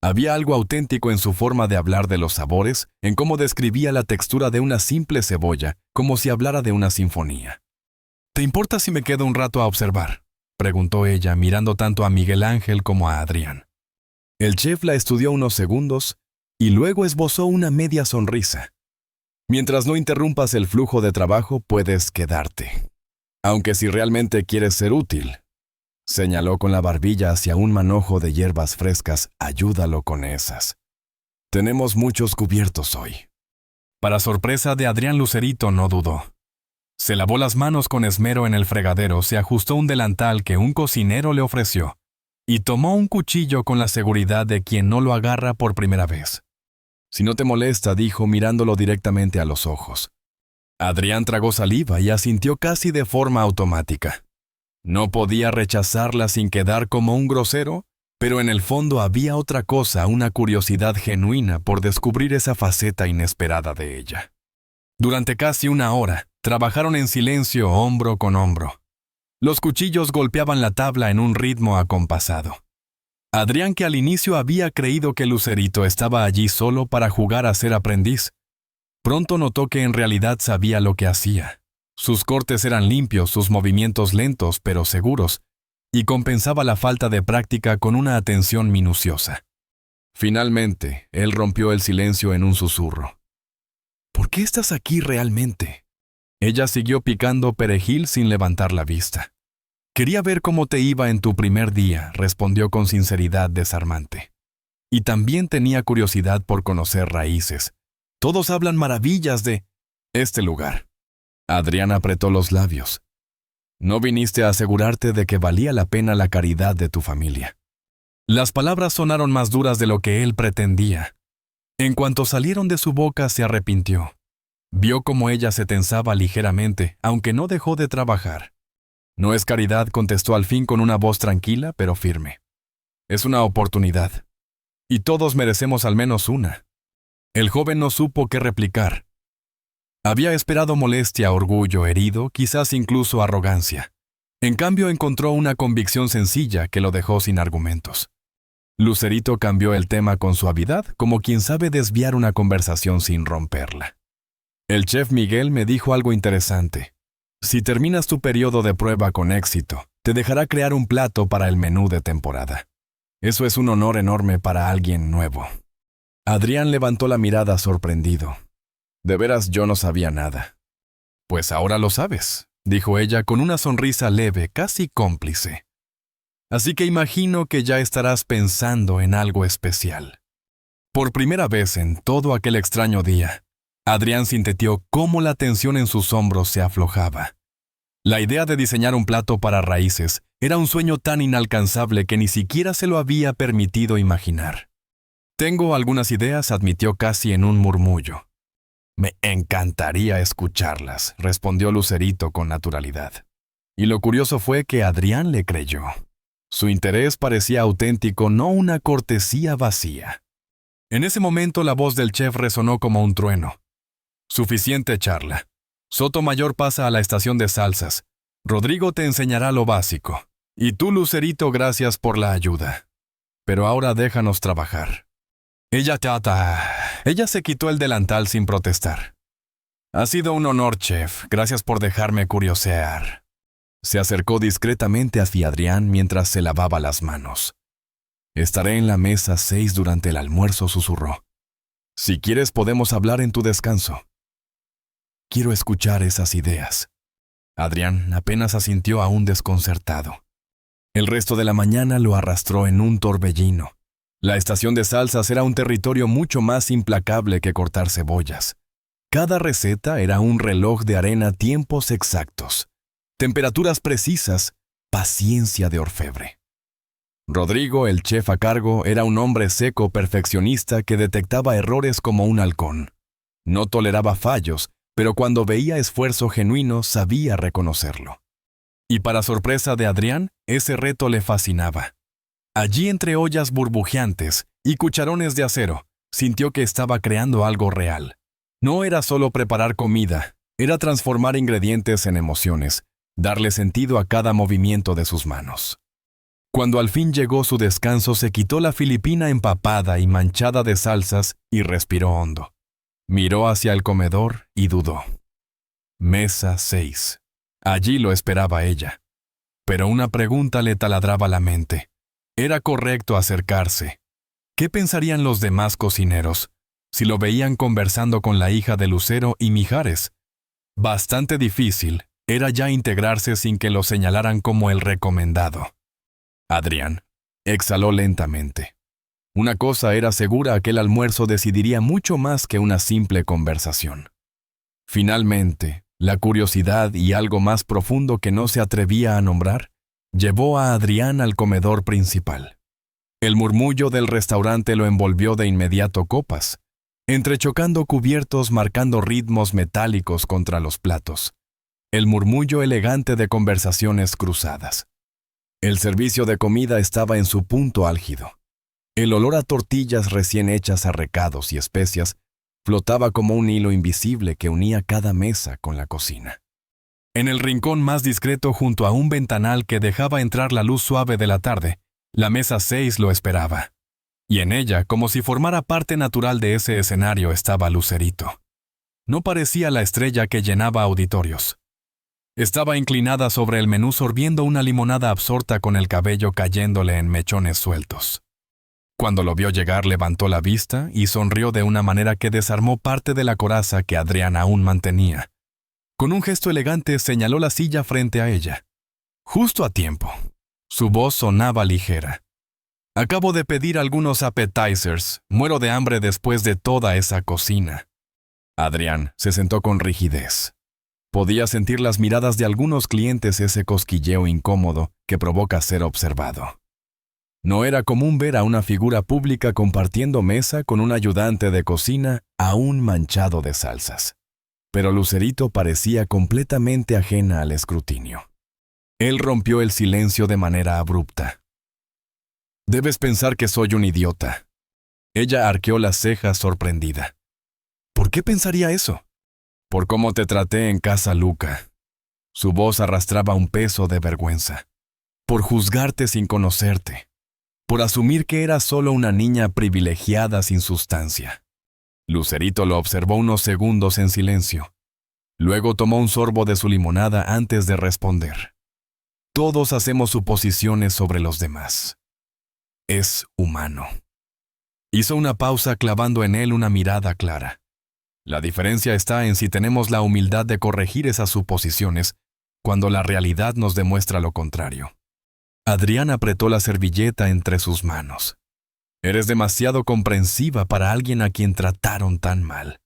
Había algo auténtico en su forma de hablar de los sabores, en cómo describía la textura de una simple cebolla, como si hablara de una sinfonía. ¿Te importa si me quedo un rato a observar?, preguntó ella, mirando tanto a Miguel Ángel como a Adrián. El chef la estudió unos segundos y luego esbozó una media sonrisa. Mientras no interrumpas el flujo de trabajo, puedes quedarte. Aunque si realmente quieres ser útil, señaló con la barbilla hacia un manojo de hierbas frescas, ayúdalo con esas. Tenemos muchos cubiertos hoy. Para sorpresa de Adrián, Lucerito no dudó. Se lavó las manos con esmero en el fregadero, se ajustó un delantal que un cocinero le ofreció y tomó un cuchillo con la seguridad de quien no lo agarra por primera vez. Si no te molesta, dijo mirándolo directamente a los ojos. Adrián tragó saliva y asintió casi de forma automática. No podía rechazarla sin quedar como un grosero, pero en el fondo había otra cosa, una curiosidad genuina por descubrir esa faceta inesperada de ella. Durante casi una hora, trabajaron en silencio, hombro con hombro. Los cuchillos golpeaban la tabla en un ritmo acompasado. Adrián, que al inicio había creído que Lucerito estaba allí solo para jugar a ser aprendiz, pronto notó que en realidad sabía lo que hacía. Sus cortes eran limpios, sus movimientos lentos pero seguros, y compensaba la falta de práctica con una atención minuciosa. Finalmente, él rompió el silencio en un susurro. ¿Por qué estás aquí realmente? Ella siguió picando perejil sin levantar la vista. Quería ver cómo te iba en tu primer día, respondió con sinceridad desarmante. Y también tenía curiosidad por conocer Raíces. Todos hablan maravillas de este lugar. Adrián apretó los labios. No viniste a asegurarte de que valía la pena la caridad de tu familia. Las palabras sonaron más duras de lo que él pretendía. En cuanto salieron de su boca, se arrepintió. Vio cómo ella se tensaba ligeramente, aunque no dejó de trabajar. No es caridad, contestó al fin con una voz tranquila pero firme. Es una oportunidad. Y todos merecemos al menos una. El joven no supo qué replicar. Había esperado molestia, orgullo, herido, quizás incluso arrogancia. En cambio encontró una convicción sencilla que lo dejó sin argumentos. Lucerito cambió el tema con suavidad, como quien sabe desviar una conversación sin romperla. El chef Miguel me dijo algo interesante. Si terminas tu periodo de prueba con éxito, te dejará crear un plato para el menú de temporada. Eso es un honor enorme para alguien nuevo. Adrián levantó la mirada sorprendido. De veras yo no sabía nada. Pues ahora lo sabes, dijo ella con una sonrisa leve, casi cómplice. Así que imagino que ya estarás pensando en algo especial. Por primera vez en todo aquel extraño día, Adrián sintió cómo la tensión en sus hombros se aflojaba. La idea de diseñar un plato para Raíces era un sueño tan inalcanzable que ni siquiera se lo había permitido imaginar. Tengo algunas ideas, admitió casi en un murmullo. Me encantaría escucharlas, respondió Lucerito con naturalidad. Y lo curioso fue que Adrián le creyó. Su interés parecía auténtico, no una cortesía vacía. En ese momento la voz del chef resonó como un trueno. Suficiente charla. Sotomayor pasa a la estación de salsas. Rodrigo te enseñará lo básico. Y tú, Lucerito, gracias por la ayuda. Pero ahora déjanos trabajar. Ella se quitó el delantal sin protestar. Ha sido un honor, chef. Gracias por dejarme curiosear. Se acercó discretamente hacia Adrián mientras se lavaba las manos. Estaré en la mesa 6 durante el almuerzo, susurró. Si quieres podemos hablar en tu descanso. Quiero escuchar esas ideas. Adrián apenas asintió aún desconcertado. El resto de la mañana lo arrastró en un torbellino. La estación de salsas era un territorio mucho más implacable que cortar cebollas. Cada receta era un reloj de arena, tiempos exactos, temperaturas precisas, paciencia de orfebre. Rodrigo, el chef a cargo, era un hombre seco perfeccionista que detectaba errores como un halcón. No toleraba fallos, pero cuando veía esfuerzo genuino sabía reconocerlo. Y para sorpresa de Adrián, ese reto le fascinaba. Allí entre ollas burbujeantes y cucharones de acero, sintió que estaba creando algo real. No era solo preparar comida, era transformar ingredientes en emociones, darle sentido a cada movimiento de sus manos. Cuando al fin llegó su descanso, se quitó la filipina empapada y manchada de salsas y respiró hondo. Miró hacia el comedor y dudó. Mesa 6. Allí lo esperaba ella. Pero una pregunta le taladraba la mente. ¿Era correcto acercarse? ¿Qué pensarían los demás cocineros si lo veían conversando con la hija de Lucero y Mijares? Bastante difícil era ya integrarse sin que lo señalaran como el recomendado. Adrián exhaló lentamente. Una cosa era segura: aquel almuerzo decidiría mucho más que una simple conversación. Finalmente, la curiosidad y algo más profundo que no se atrevía a nombrar, llevó a Adrián al comedor principal. El murmullo del restaurante lo envolvió de inmediato: copas, entrechocando cubiertos, marcando ritmos metálicos contra los platos. El murmullo elegante de conversaciones cruzadas. El servicio de comida estaba en su punto álgido. El olor a tortillas recién hechas a recados y especias flotaba como un hilo invisible que unía cada mesa con la cocina. En el rincón más discreto, junto a un ventanal que dejaba entrar la luz suave de la tarde, la mesa 6 lo esperaba. Y en ella, como si formara parte natural de ese escenario, estaba Lucerito. No parecía la estrella que llenaba auditorios. Estaba inclinada sobre el menú sorbiendo una limonada absorta con el cabello cayéndole en mechones sueltos. Cuando lo vio llegar, levantó la vista y sonrió de una manera que desarmó parte de la coraza que Adrián aún mantenía. Con un gesto elegante señaló la silla frente a ella. Justo a tiempo. Su voz sonaba ligera. Acabo de pedir algunos appetizers. Muero de hambre después de toda esa cocina. Adrián se sentó con rigidez. Podía sentir las miradas de algunos clientes, ese cosquilleo incómodo que provoca ser observado. No era común ver a una figura pública compartiendo mesa con un ayudante de cocina aún manchado de salsas. Pero Lucerito parecía completamente ajena al escrutinio. Él rompió el silencio de manera abrupta. «Debes pensar que soy un idiota». Ella arqueó las cejas sorprendida. «¿Por qué pensaría eso?» «Por cómo te traté en casa, Luca». Su voz arrastraba un peso de vergüenza. «Por juzgarte sin conocerte. Por asumir que eras solo una niña privilegiada sin sustancia». Lucerito lo observó unos segundos en silencio. Luego tomó un sorbo de su limonada antes de responder. «Todos hacemos suposiciones sobre los demás. Es humano». Hizo una pausa clavando en él una mirada clara. La diferencia está en si tenemos la humildad de corregir esas suposiciones cuando la realidad nos demuestra lo contrario. Adrián apretó la servilleta entre sus manos. «Eres demasiado comprensiva para alguien a quien trataron tan mal».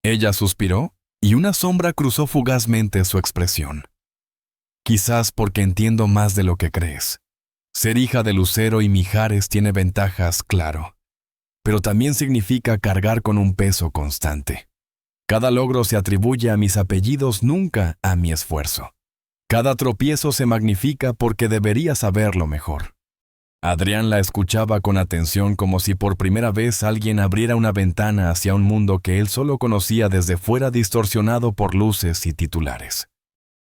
Ella suspiró y una sombra cruzó fugazmente su expresión. «Quizás porque entiendo más de lo que crees. Ser hija de Lucero y Mijares tiene ventajas, claro, pero también significa cargar con un peso constante. Cada logro se atribuye a mis apellidos, nunca a mi esfuerzo. Cada tropiezo se magnifica porque debería saberlo mejor». Adrián la escuchaba con atención, como si por primera vez alguien abriera una ventana hacia un mundo que él solo conocía desde fuera, distorsionado por luces y titulares.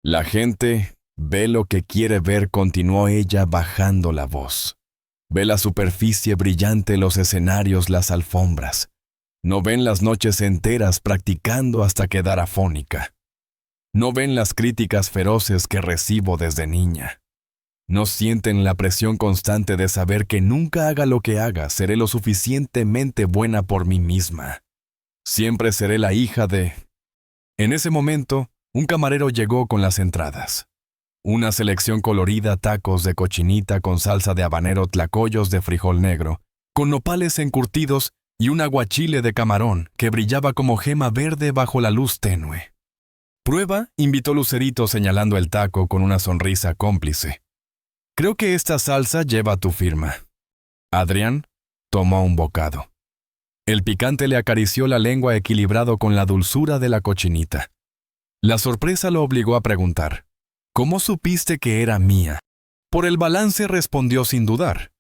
«La gente ve lo que quiere ver», continuó ella bajando la voz. «Ve la superficie brillante, los escenarios, las alfombras. No ven las noches enteras practicando hasta quedar afónica. No ven las críticas feroces que recibo desde niña. No sienten la presión constante de saber que nunca haga lo que haga, seré lo suficientemente buena por mí misma. Siempre seré la hija de...». En ese momento, un camarero llegó con las entradas. Una selección colorida: tacos de cochinita con salsa de habanero, tlacoyos de frijol negro, con nopales encurtidos y un aguachile de camarón que brillaba como gema verde bajo la luz tenue. «Prueba», invitó Lucerito señalando el taco con una sonrisa cómplice. «Creo que esta salsa lleva tu firma». Adrián tomó un bocado. El picante le acarició la lengua equilibrado con la dulzura de la cochinita. La sorpresa lo obligó a preguntar, «¿Cómo supiste que era mía?» Por el balance respondió sin dudar.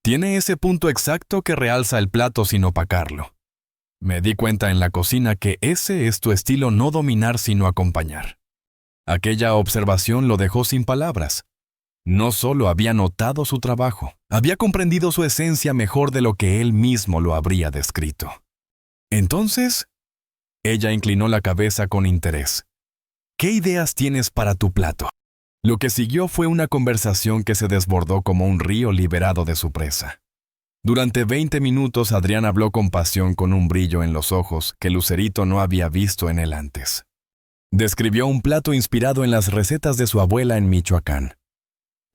«Tiene ese punto exacto que realza el plato sin opacarlo. Me di cuenta en la cocina que ese es tu estilo, no dominar sino acompañar». Aquella observación lo dejó sin palabras. No solo había notado su trabajo, había comprendido su esencia mejor de lo que él mismo lo habría descrito. «Entonces», ella inclinó la cabeza con interés, «¿qué ideas tienes para tu plato?» Lo que siguió fue una conversación que se desbordó como un río liberado de su presa. Durante 20 minutos Adrián habló con pasión, con un brillo en los ojos que Lucerito no había visto en él antes. Describió un plato inspirado en las recetas de su abuela en Michoacán.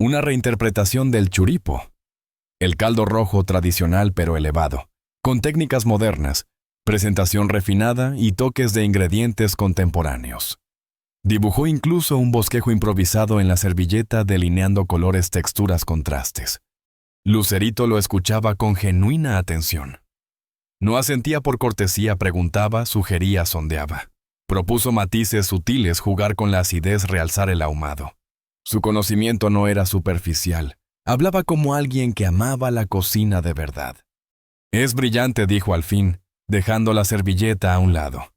Una reinterpretación del churipo, el caldo rojo tradicional pero elevado, con técnicas modernas, presentación refinada y toques de ingredientes contemporáneos. Dibujó incluso un bosquejo improvisado en la servilleta delineando colores, texturas, contrastes. Lucerito lo escuchaba con genuina atención. No asentía por cortesía, preguntaba, sugería, sondeaba. Propuso matices sutiles, jugar con la acidez, realzar el ahumado. Su conocimiento no era superficial. Hablaba como alguien que amaba la cocina de verdad. «Es brillante», dijo al fin, dejando la servilleta a un lado.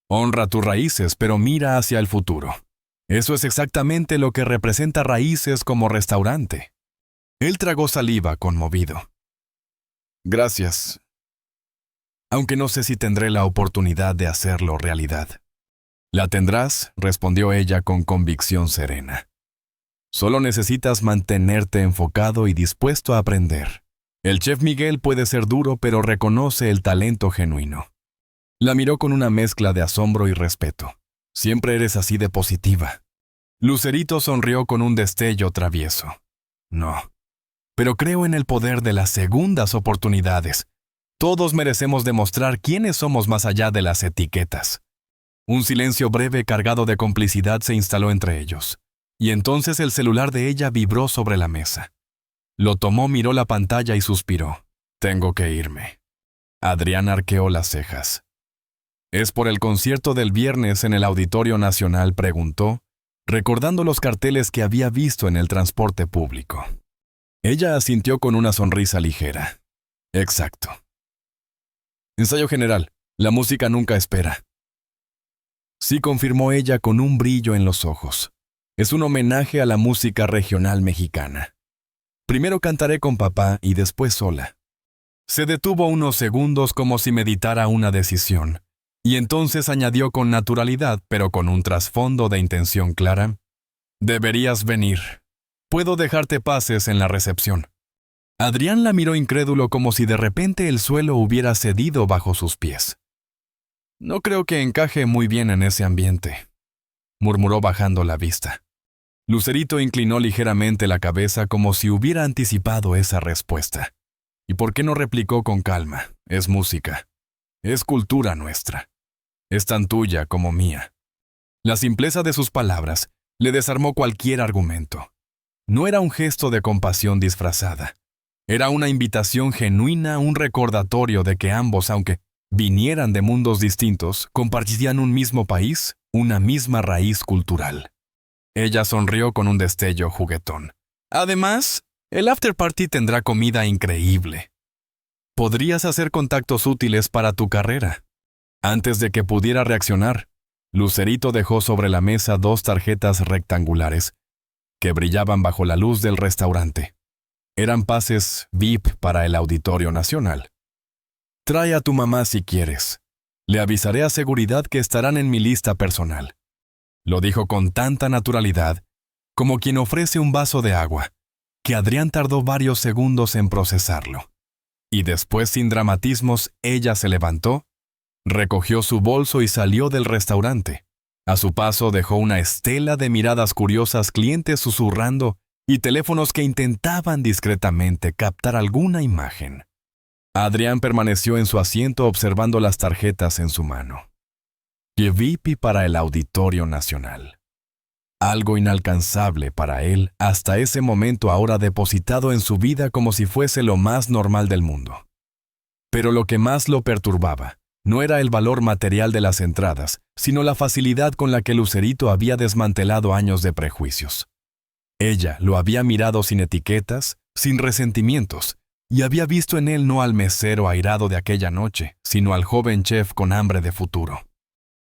«Honra tus raíces, pero mira hacia el futuro. Eso es exactamente lo que representa Raíces como restaurante». Él tragó saliva, conmovido. «Gracias. Aunque no sé si tendré la oportunidad de hacerlo realidad». «La tendrás», respondió ella con convicción serena. «Solo necesitas mantenerte enfocado y dispuesto a aprender. El chef Miguel puede ser duro, pero reconoce el talento genuino». La miró con una mezcla de asombro y respeto. «Siempre eres así de positiva». Lucerito sonrió con un destello travieso. «No. Pero creo en el poder de las segundas oportunidades. Todos merecemos demostrar quiénes somos más allá de las etiquetas». Un silencio breve cargado de complicidad se instaló entre ellos. Y entonces el celular de ella vibró sobre la mesa. Lo tomó, miró la pantalla y suspiró. «Tengo que irme». Adrián arqueó las cejas. «¿Es por el concierto del viernes en el Auditorio Nacional?», preguntó, recordando los carteles que había visto en el transporte público. Ella asintió con una sonrisa ligera. «Exacto». «Ensayo general. La música nunca espera». «Sí», confirmó ella con un brillo en los ojos. «Es un homenaje a la música regional mexicana. Primero cantaré con papá y después sola». Se detuvo unos segundos como si meditara una decisión, y entonces añadió con naturalidad, pero con un trasfondo de intención clara: «Deberías venir. Puedo dejarte pases en la recepción». Adrián la miró incrédulo, como si de repente el suelo hubiera cedido bajo sus pies. «No creo que encaje muy bien en ese ambiente», murmuró bajando la vista. Lucerito inclinó ligeramente la cabeza como si hubiera anticipado esa respuesta. ¿Y por qué no replicó con calma? «Es música. Es cultura nuestra. Es tan tuya como mía». La simpleza de sus palabras le desarmó cualquier argumento. No era un gesto de compasión disfrazada. Era una invitación genuina, un recordatorio de que ambos, aunque vinieran de mundos distintos, compartían un mismo país, una misma raíz cultural. Ella sonrió con un destello juguetón. «Además, el after party tendrá comida increíble. Podrías hacer contactos útiles para tu carrera». Antes de que pudiera reaccionar, Lucerito dejó sobre la mesa 2 tarjetas rectangulares que brillaban bajo la luz del restaurante. Eran pases VIP para el Auditorio Nacional. «Trae a tu mamá si quieres. Le avisaré a seguridad que estarán en mi lista personal». Lo dijo con tanta naturalidad, como quien ofrece un vaso de agua, que Adrián tardó varios segundos en procesarlo. Y después, sin dramatismos, ella se levantó, recogió su bolso y salió del restaurante. A su paso dejó una estela de miradas curiosas, clientes susurrando y teléfonos que intentaban discretamente captar alguna imagen. Adrián permaneció en su asiento observando las tarjetas en su mano. VIP para el Auditorio Nacional. Algo inalcanzable para él hasta ese momento, ahora depositado en su vida como si fuese lo más normal del mundo. Pero lo que más lo perturbaba no era el valor material de las entradas, sino la facilidad con la que Lucerito había desmantelado años de prejuicios. Ella lo había mirado sin etiquetas, sin resentimientos, y había visto en él no al mesero airado de aquella noche, sino al joven chef con hambre de futuro.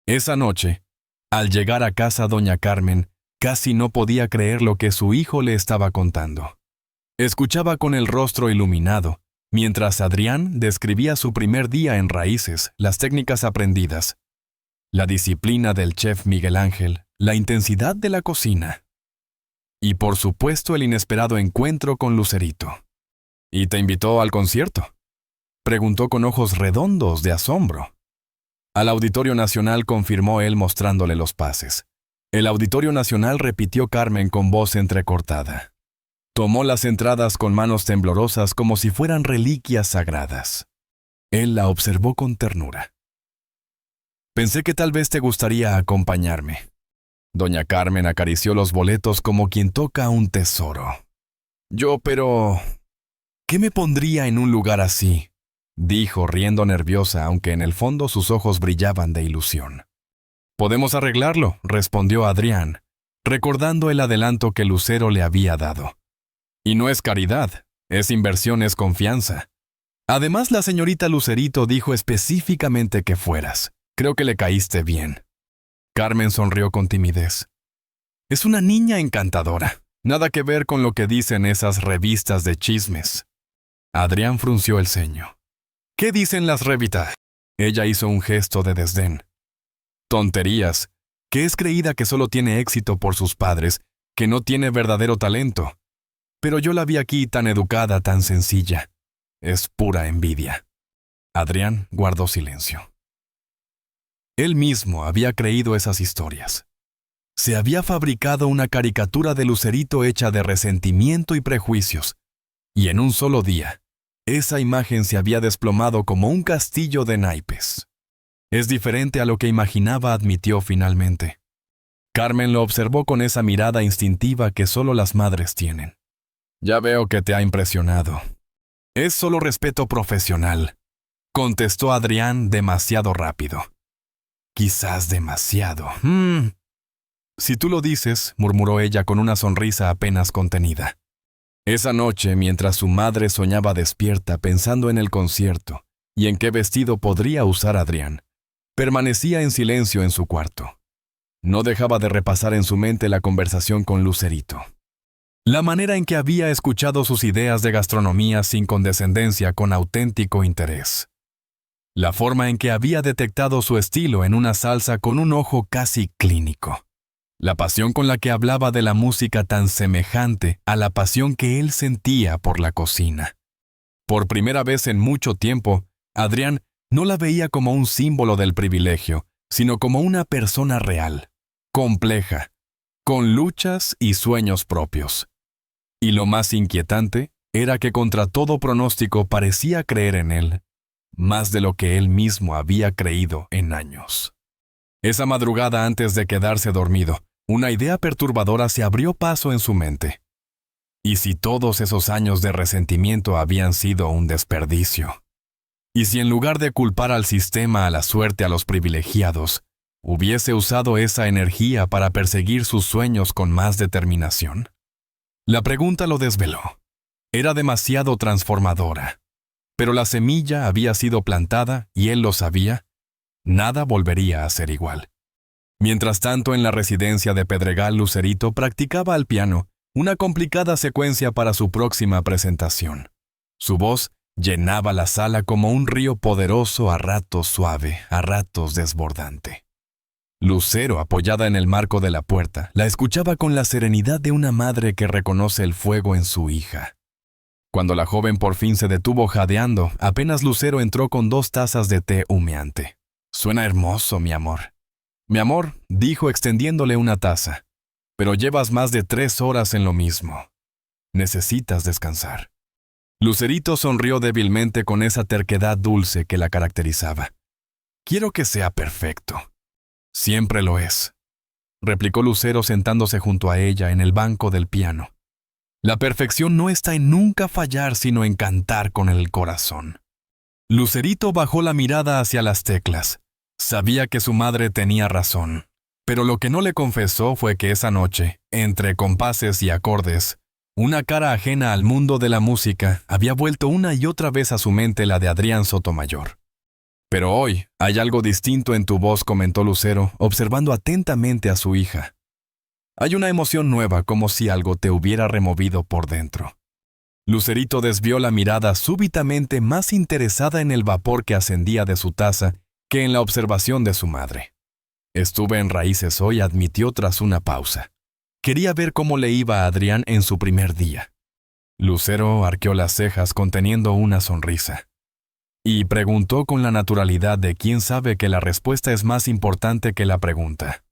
Esa noche, al llegar a casa, doña Carmen casi no podía creer lo que su hijo le estaba contando. Escuchaba con el rostro iluminado, mientras Adrián describía su primer día en Raíces, las técnicas aprendidas, la disciplina del chef Miguel Ángel, la intensidad de la cocina y, por supuesto, el inesperado encuentro con Lucerito. ¿Y te invitó al concierto?, preguntó con ojos redondos de asombro. Al Auditorio Nacional, confirmó él mostrándole los pases. El Auditorio Nacional, repitió Carmen con voz entrecortada. Tomó las entradas con manos temblorosas como si fueran reliquias sagradas. Él la observó con ternura. Pensé que tal vez te gustaría acompañarme. Doña Carmen acarició los boletos como quien toca un tesoro. Pero... ¿qué me pondría en un lugar así?, dijo riendo nerviosa, aunque en el fondo sus ojos brillaban de ilusión. Podemos arreglarlo, respondió Adrián, recordando el adelanto que Lucero le había dado. Y no es caridad, es inversión, es confianza. Además, la señorita Lucerito dijo específicamente que fueras. Creo que le caíste bien. Carmen sonrió con timidez. Es una niña encantadora. Nada que ver con lo que dicen esas revistas de chismes. Adrián frunció el ceño. ¿Qué dicen las revistas? Ella hizo un gesto de desdén. Tonterías, que es creída que solo tiene éxito por sus padres, que no tiene verdadero talento. Pero yo la vi aquí tan educada, tan sencilla. Es pura envidia. Adrián guardó silencio. Él mismo había creído esas historias. Se había fabricado una caricatura de Lucerito hecha de resentimiento y prejuicios. Y en un solo día, esa imagen se había desplomado como un castillo de naipes. Es diferente a lo que imaginaba, admitió finalmente. Carmen lo observó con esa mirada instintiva que solo las madres tienen. Ya veo que te ha impresionado. Es solo respeto profesional, contestó Adrián demasiado rápido. Quizás demasiado. Si tú lo dices, murmuró ella con una sonrisa apenas contenida. Esa noche, mientras su madre soñaba despierta pensando en el concierto y en qué vestido podría usar Adrián, permanecía en silencio en su cuarto. No dejaba de repasar en su mente la conversación con Lucerito. La manera en que había escuchado sus ideas de gastronomía sin condescendencia, con auténtico interés. La forma en que había detectado su estilo en una salsa con un ojo casi clínico. La pasión con la que hablaba de la música, tan semejante a la pasión que él sentía por la cocina. Por primera vez en mucho tiempo, Adrián no la veía como un símbolo del privilegio, sino como una persona real, compleja, con luchas y sueños propios. Y lo más inquietante era que contra todo pronóstico parecía creer en él, más de lo que él mismo había creído en años. Esa madrugada, antes de quedarse dormido, una idea perturbadora se abrió paso en su mente. ¿Y si todos esos años de resentimiento habían sido un desperdicio? ¿Y si en lugar de culpar al sistema, a la suerte, a los privilegiados, hubiese usado esa energía para perseguir sus sueños con más determinación? La pregunta lo desveló. Era demasiado transformadora. Pero la semilla había sido plantada y él lo sabía. Nada volvería a ser igual. Mientras tanto, en la residencia de Pedregal, Lucerito practicaba al piano una complicada secuencia para su próxima presentación. Su voz llenaba la sala como un río poderoso, a ratos suave, a ratos desbordante. Lucero, apoyada en el marco de la puerta, la escuchaba con la serenidad de una madre que reconoce el fuego en su hija. Cuando la joven por fin se detuvo jadeando, apenas Lucero entró con 2 tazas de té humeante. «Suena hermoso, mi amor». «Mi amor», dijo extendiéndole una taza. «Pero llevas más de 3 horas en lo mismo. Necesitas descansar». Lucerito sonrió débilmente con esa terquedad dulce que la caracterizaba. «Quiero que sea perfecto». «Siempre lo es», replicó Lucero sentándose junto a ella en el banco del piano. «La perfección no está en nunca fallar, sino en cantar con el corazón». Lucerito bajó la mirada hacia las teclas. Sabía que su madre tenía razón, pero lo que no le confesó fue que esa noche, entre compases y acordes, una cara ajena al mundo de la música había vuelto una y otra vez a su mente la de Adrián Sotomayor. «Pero hoy hay algo distinto en tu voz», comentó Lucero, observando atentamente a su hija. «Hay una emoción nueva, como si algo te hubiera removido por dentro». Lucerito desvió la mirada súbitamente, más interesada en el vapor que ascendía de su taza que en la observación de su madre. «Estuve en Raíces hoy», admitió tras una pausa. Quería ver cómo le iba a Adrián en su primer día. Lucero arqueó las cejas conteniendo una sonrisa. Y preguntó con la naturalidad de quien sabe que la respuesta es más importante que la pregunta.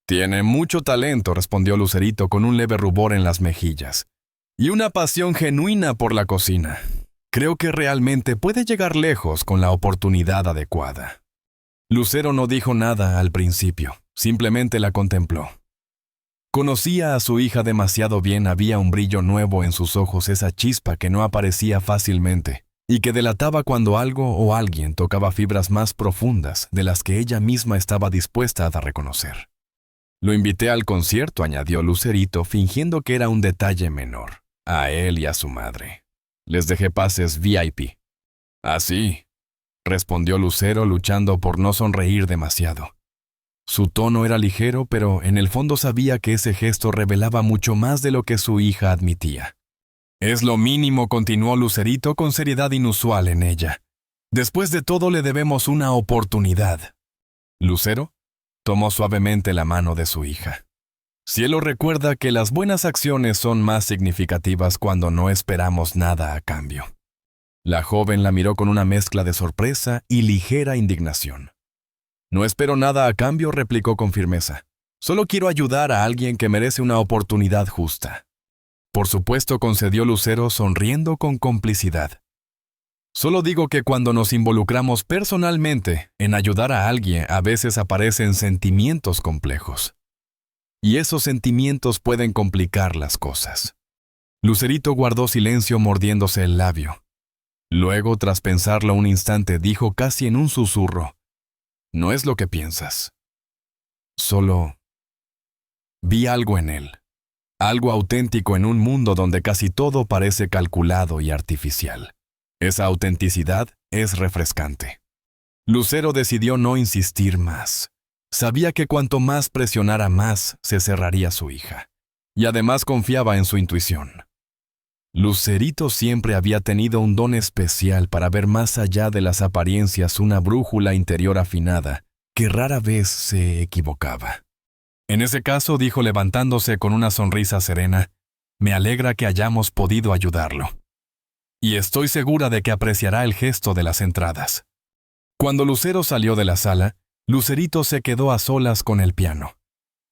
«Tiene mucho talento», respondió Lucerito con un leve rubor en las mejillas. «Y una pasión genuina por la cocina. Creo que realmente puede llegar lejos con la oportunidad adecuada». Lucero no dijo nada al principio, simplemente la contempló. Conocía a su hija demasiado bien, había un brillo nuevo en sus ojos, esa chispa que no aparecía fácilmente y que delataba cuando algo o alguien tocaba fibras más profundas de las que ella misma estaba dispuesta a reconocer. «Lo invité al concierto», añadió Lucerito, fingiendo que era un detalle menor, a él y a su madre. «Les dejé pases VIP». «¿Ah, sí?», respondió Lucero, luchando por no sonreír demasiado. Su tono era ligero, pero en el fondo sabía que ese gesto revelaba mucho más de lo que su hija admitía. «Es lo mínimo», continuó Lucerito con seriedad inusual en ella. «Después de todo le debemos una oportunidad». Lucero tomó suavemente la mano de su hija. «Cielo recuerda que las buenas acciones son más significativas cuando no esperamos nada a cambio». La joven la miró con una mezcla de sorpresa y ligera indignación. «No espero nada a cambio», replicó con firmeza. «Solo quiero ayudar a alguien que merece una oportunidad justa». «Por supuesto», concedió Lucero sonriendo con complicidad. «Solo digo que cuando nos involucramos personalmente en ayudar a alguien, a veces aparecen sentimientos complejos. Y esos sentimientos pueden complicar las cosas». Lucerito guardó silencio mordiéndose el labio. Luego, tras pensarlo un instante, dijo casi en un susurro: «No es lo que piensas. Solo vi algo en él. Algo auténtico en un mundo donde casi todo parece calculado y artificial. Esa autenticidad es refrescante». Lucero decidió no insistir más. Sabía que cuanto más presionara, más se cerraría su hija. Y además confiaba en su intuición. Lucerito siempre había tenido un don especial para ver más allá de las apariencias, una brújula interior afinada, que rara vez se equivocaba. «En ese caso», dijo levantándose con una sonrisa serena, «me alegra que hayamos podido ayudarlo. Y estoy segura de que apreciará el gesto de las entradas». Cuando Lucero salió de la sala, Lucerito se quedó a solas con el piano.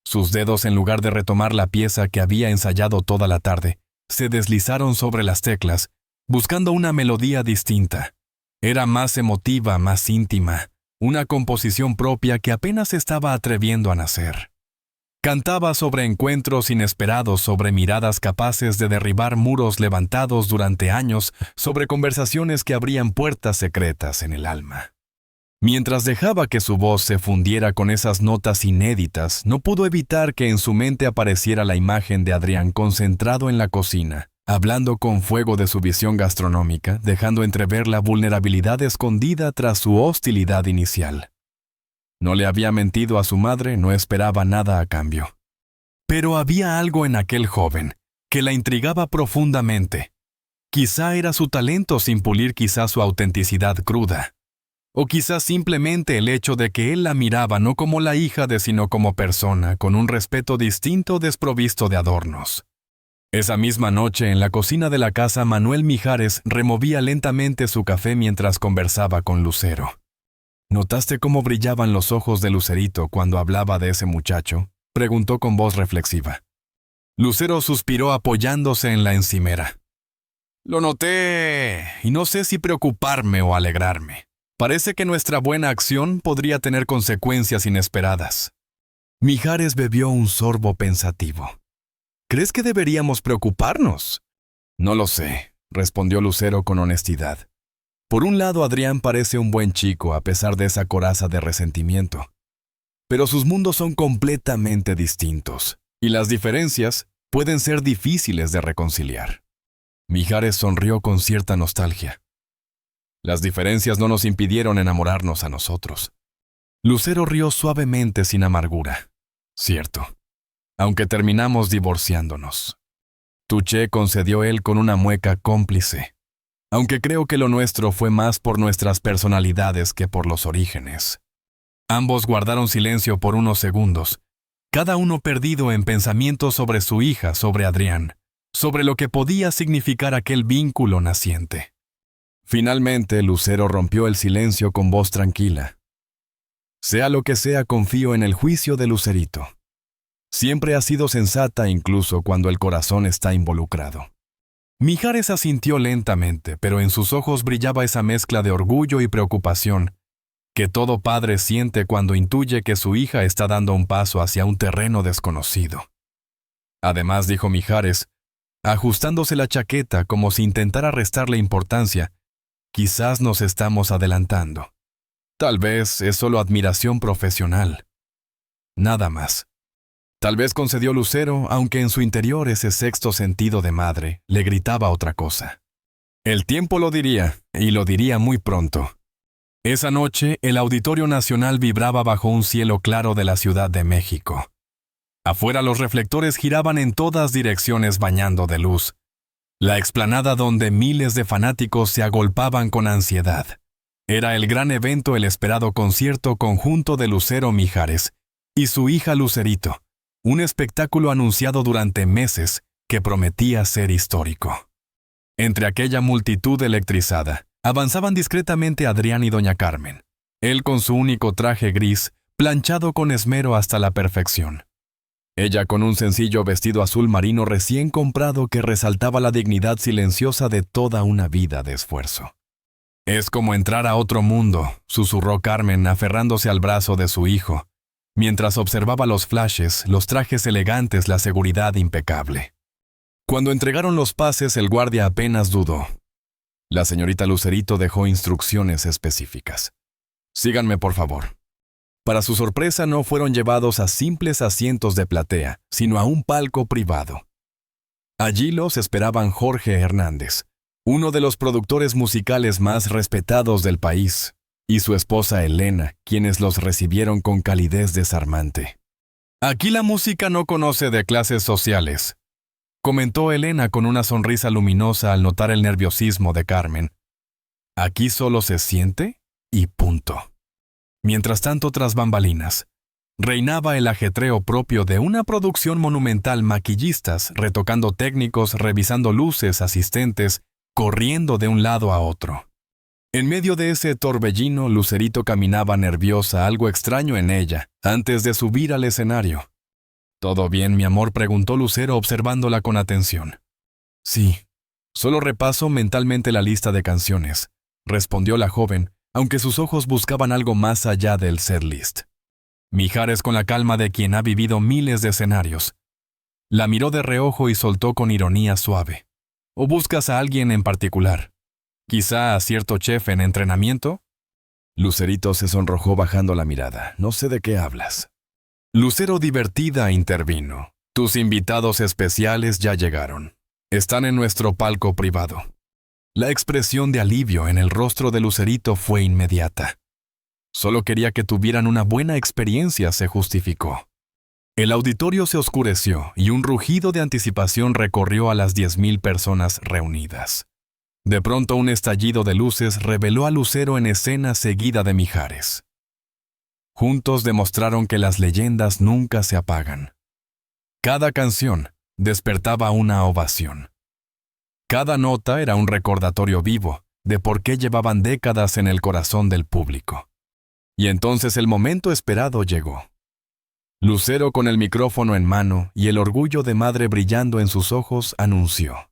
Sus dedos, en lugar de retomar la pieza que había ensayado toda la tarde, se deslizaron sobre las teclas, buscando una melodía distinta. Era más emotiva, más íntima, una composición propia que apenas se estaba atreviendo a nacer. Cantaba sobre encuentros inesperados, sobre miradas capaces de derribar muros levantados durante años, sobre conversaciones que abrían puertas secretas en el alma. Mientras dejaba que su voz se fundiera con esas notas inéditas, no pudo evitar que en su mente apareciera la imagen de Adrián concentrado en la cocina, hablando con fuego de su visión gastronómica, dejando entrever la vulnerabilidad escondida tras su hostilidad inicial. No le había mentido a su madre, no esperaba nada a cambio. Pero había algo en aquel joven que la intrigaba profundamente. Quizá era su talento sin pulir, quizá su autenticidad cruda. O quizás simplemente el hecho de que él la miraba no como la hija sino como persona, con un respeto distinto desprovisto de adornos. Esa misma noche, en la cocina de la casa, Manuel Mijares removía lentamente su café mientras conversaba con Lucero. «¿Notaste cómo brillaban los ojos de Lucerito cuando hablaba de ese muchacho?», preguntó con voz reflexiva. Lucero suspiró apoyándose en la encimera. Lo noté, y no sé si preocuparme o alegrarme. Parece que nuestra buena acción podría tener consecuencias inesperadas. Mijares bebió un sorbo pensativo. ¿Crees que deberíamos preocuparnos? No lo sé, respondió Lucero con honestidad. Por un lado, Adrián parece un buen chico a pesar de esa coraza de resentimiento. Pero sus mundos son completamente distintos, y las diferencias pueden ser difíciles de reconciliar. Mijares sonrió con cierta nostalgia. Las diferencias no nos impidieron enamorarnos a nosotros. Lucero rió suavemente sin amargura. Cierto, aunque terminamos divorciándonos. Touché, concedió él con una mueca cómplice. Aunque creo que lo nuestro fue más por nuestras personalidades que por los orígenes. Ambos guardaron silencio por unos segundos, cada uno perdido en pensamientos sobre su hija, sobre Adrián, sobre lo que podía significar aquel vínculo naciente. Finalmente, Lucero rompió el silencio con voz tranquila. Sea lo que sea, confío en el juicio de Lucerito. Siempre ha sido sensata incluso cuando el corazón está involucrado. Mijares asintió lentamente, pero en sus ojos brillaba esa mezcla de orgullo y preocupación que todo padre siente cuando intuye que su hija está dando un paso hacia un terreno desconocido. Además, dijo Mijares, ajustándose la chaqueta como si intentara restarle importancia, quizás nos estamos adelantando. Tal vez es solo admiración profesional. Nada más. Tal vez concedió Lucero, aunque en su interior ese sexto sentido de madre le gritaba otra cosa. El tiempo lo diría, y lo diría muy pronto. Esa noche, el Auditorio Nacional vibraba bajo un cielo claro de la Ciudad de México. Afuera los reflectores giraban en todas direcciones bañando de luz. La explanada donde miles de fanáticos se agolpaban con ansiedad. Era el gran evento, el esperado concierto conjunto de Lucero Mijares y su hija Lucerito, un espectáculo anunciado durante meses que prometía ser histórico. Entre aquella multitud electrizada, avanzaban discretamente Adrián y doña Carmen, él con su único traje gris, planchado con esmero hasta la perfección. Ella con un sencillo vestido azul marino recién comprado que resaltaba la dignidad silenciosa de toda una vida de esfuerzo. Es como entrar a otro mundo, susurró Carmen aferrándose al brazo de su hijo, mientras observaba los flashes, los trajes elegantes, la seguridad impecable. Cuando entregaron los pases, el guardia apenas dudó. La señorita Lucerito dejó instrucciones específicas. Síganme, por favor. Para su sorpresa, no fueron llevados a simples asientos de platea, sino a un palco privado. Allí los esperaban Jorge Hernández, uno de los productores musicales más respetados del país, y su esposa Elena, quienes los recibieron con calidez desarmante. Aquí la música no conoce de clases sociales, comentó Elena con una sonrisa luminosa al notar el nerviosismo de Carmen. Aquí solo se siente y punto. Mientras tanto, tras bambalinas, reinaba el ajetreo propio de una producción monumental, maquillistas, retocando técnicos, revisando luces, asistentes, corriendo de un lado a otro. En medio de ese torbellino, Lucerito caminaba nerviosa, algo extraño en ella, antes de subir al escenario. ¿Todo bien, mi amor?, preguntó Lucero observándola con atención. Sí, solo repaso mentalmente la lista de canciones, respondió la joven, aunque sus ojos buscaban algo más allá del setlist. Mijares, con la calma de quien ha vivido miles de escenarios, la miró de reojo y soltó con ironía suave. ¿O buscas a alguien en particular? ¿Quizá a cierto chef en entrenamiento? Lucerito se sonrojó bajando la mirada. No sé de qué hablas. Lucero, divertida, intervino. Tus invitados especiales ya llegaron. Están en nuestro palco privado. La expresión de alivio en el rostro de Lucerito fue inmediata. Solo quería que tuvieran una buena experiencia, se justificó. El auditorio se oscureció y un rugido de anticipación recorrió a las 10,000 personas reunidas. De pronto, un estallido de luces reveló a Lucero en escena seguida de Mijares. Juntos demostraron que las leyendas nunca se apagan. Cada canción despertaba una ovación. Cada nota era un recordatorio vivo de por qué llevaban décadas en el corazón del público. Y entonces el momento esperado llegó. Lucero, con el micrófono en mano y el orgullo de madre brillando en sus ojos, anunció: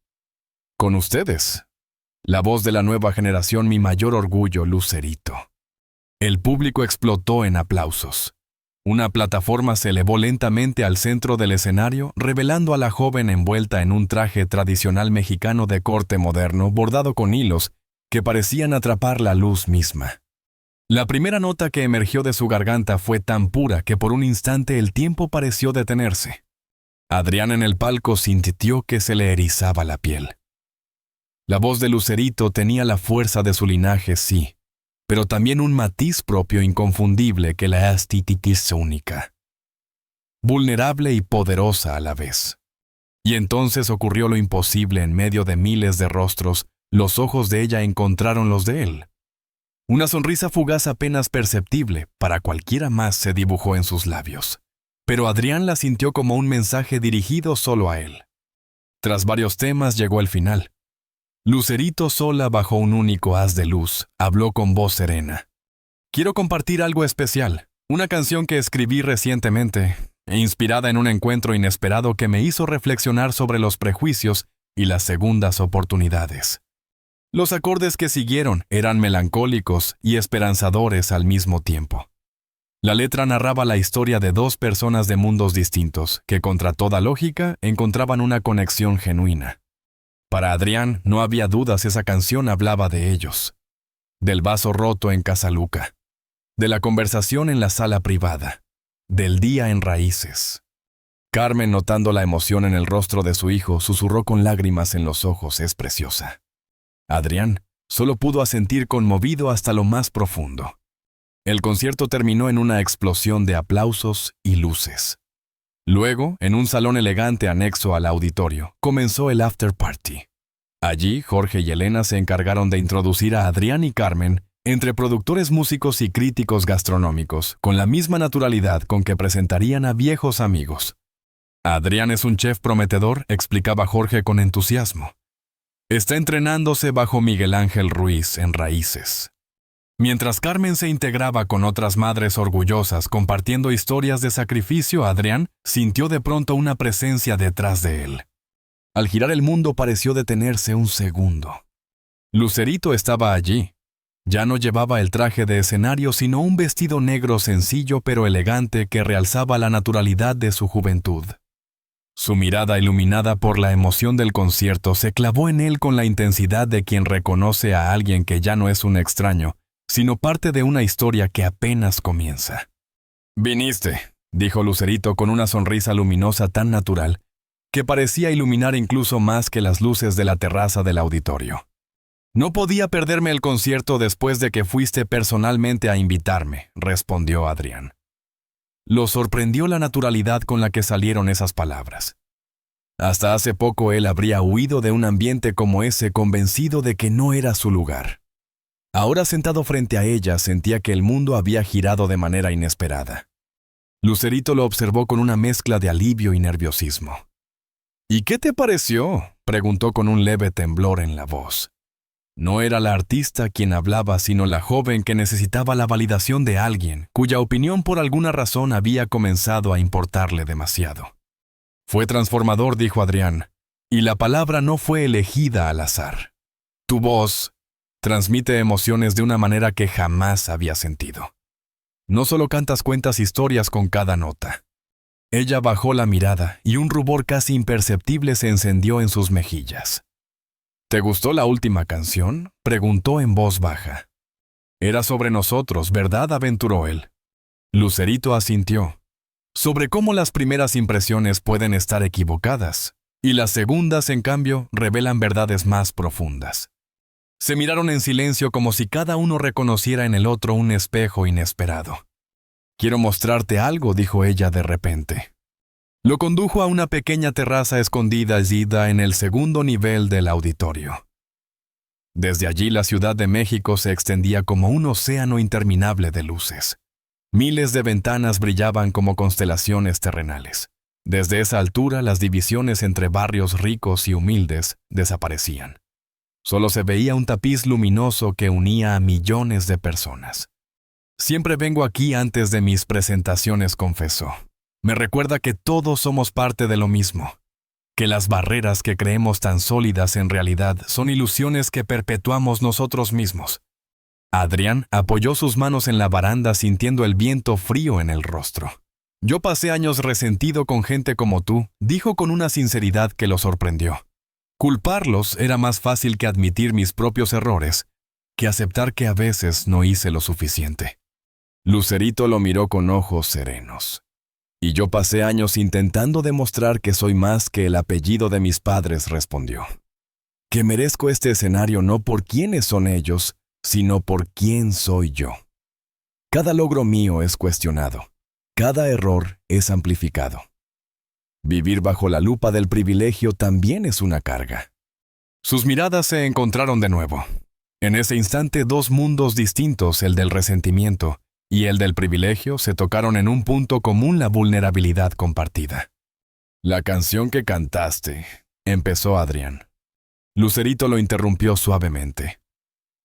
Con ustedes. La voz de la nueva generación, mi mayor orgullo, Lucerito. El público explotó en aplausos. Una plataforma se elevó lentamente al centro del escenario, revelando a la joven envuelta en un traje tradicional mexicano de corte moderno, bordado con hilos, que parecían atrapar la luz misma. La primera nota que emergió de su garganta fue tan pura que por un instante el tiempo pareció detenerse. Adrián en el palco sintió que se le erizaba la piel. La voz de Lucerito tenía la fuerza de su linaje, sí, pero también un matiz propio inconfundible que la hacía única. Vulnerable y poderosa a la vez. Y entonces ocurrió lo imposible en medio de miles de rostros, los ojos de ella encontraron los de él. Una sonrisa fugaz apenas perceptible, para cualquiera más se dibujó en sus labios. Pero Adrián la sintió como un mensaje dirigido solo a él. Tras varios temas llegó el final. Lucerito, sola bajo un único haz de luz, habló con voz serena. Quiero compartir algo especial, una canción que escribí recientemente, inspirada en un encuentro inesperado que me hizo reflexionar sobre los prejuicios y las segundas oportunidades. Los acordes que siguieron eran melancólicos y esperanzadores al mismo tiempo. La letra narraba la historia de dos personas de mundos distintos que, contra toda lógica, encontraban una conexión genuina. Para Adrián, no había dudas, esa canción hablaba de ellos. Del vaso roto en Casaluca. De la conversación en la sala privada. Del día en Raíces. Carmen, notando la emoción en el rostro de su hijo, susurró con lágrimas en los ojos: es preciosa. Adrián solo pudo asentir conmovido hasta lo más profundo. El concierto terminó en una explosión de aplausos y luces. Luego, en un salón elegante anexo al auditorio, comenzó el after party. Allí, Jorge y Elena se encargaron de introducir a Adrián y Carmen entre productores músicos y críticos gastronómicos, con la misma naturalidad con que presentarían a viejos amigos. Adrián es un chef prometedor, explicaba Jorge con entusiasmo. Está entrenándose bajo Miguel Ángel Ruiz en Raíces. Mientras Carmen se integraba con otras madres orgullosas compartiendo historias de sacrificio, Adrián sintió de pronto una presencia detrás de él. Al girar el mundo pareció detenerse un segundo. Lucerito estaba allí. Ya no llevaba el traje de escenario, sino un vestido negro sencillo pero elegante que realzaba la naturalidad de su juventud. Su mirada, iluminada por la emoción del concierto, se clavó en él con la intensidad de quien reconoce a alguien que ya no es un extraño, sino parte de una historia que apenas comienza. «Viniste», dijo Lucerito con una sonrisa luminosa tan natural que parecía iluminar incluso más que las luces de la terraza del auditorio. «No podía perderme el concierto después de que fuiste personalmente a invitarme», respondió Adrián. Lo sorprendió la naturalidad con la que salieron esas palabras. Hasta hace poco él habría huido de un ambiente como ese, convencido de que no era su lugar. Ahora, sentado frente a ella, sentía que el mundo había girado de manera inesperada. Lucerito lo observó con una mezcla de alivio y nerviosismo. «¿Y qué te pareció?», preguntó con un leve temblor en la voz. No era la artista quien hablaba, sino la joven que necesitaba la validación de alguien, cuya opinión por alguna razón había comenzado a importarle demasiado. «Fue transformador», dijo Adrián, «y la palabra no fue elegida al azar. Tu voz transmite emociones de una manera que jamás había sentido. No solo cantas, cuentas historias con cada nota». Ella bajó la mirada y un rubor casi imperceptible se encendió en sus mejillas. «¿Te gustó la última canción?», preguntó en voz baja. «Era sobre nosotros, ¿verdad?», aventuró él. Lucerito asintió. «Sobre cómo las primeras impresiones pueden estar equivocadas, y las segundas, en cambio, revelan verdades más profundas». Se miraron en silencio como si cada uno reconociera en el otro un espejo inesperado. «Quiero mostrarte algo», dijo ella de repente. Lo condujo a una pequeña terraza escondida en el segundo nivel del auditorio. Desde allí la Ciudad de México se extendía como un océano interminable de luces. Miles de ventanas brillaban como constelaciones terrenales. Desde esa altura las divisiones entre barrios ricos y humildes desaparecían. Solo se veía un tapiz luminoso que unía a millones de personas. «Siempre vengo aquí antes de mis presentaciones», confesó. «Me recuerda que todos somos parte de lo mismo, que las barreras que creemos tan sólidas en realidad son ilusiones que perpetuamos nosotros mismos. Adrián apoyó sus manos en la baranda sintiendo el viento frío en el rostro. Yo pasé años resentido con gente como tú, dijo con una sinceridad que lo sorprendió. Culparlos era más fácil que admitir mis propios errores, que aceptar que a veces no hice lo suficiente. Lucerito lo miró con ojos serenos. Y yo pasé años intentando demostrar que soy más que el apellido de mis padres, respondió. Que merezco este escenario no por quiénes son ellos, sino por quién soy yo. Cada logro mío es cuestionado. Cada error es amplificado. Vivir bajo la lupa del privilegio también es una carga. Sus miradas se encontraron de nuevo. En ese instante, dos mundos distintos, el del resentimiento y el del privilegio, se tocaron en un punto común: la vulnerabilidad compartida. La canción que cantaste, empezó Adrián. Lucerito lo interrumpió suavemente.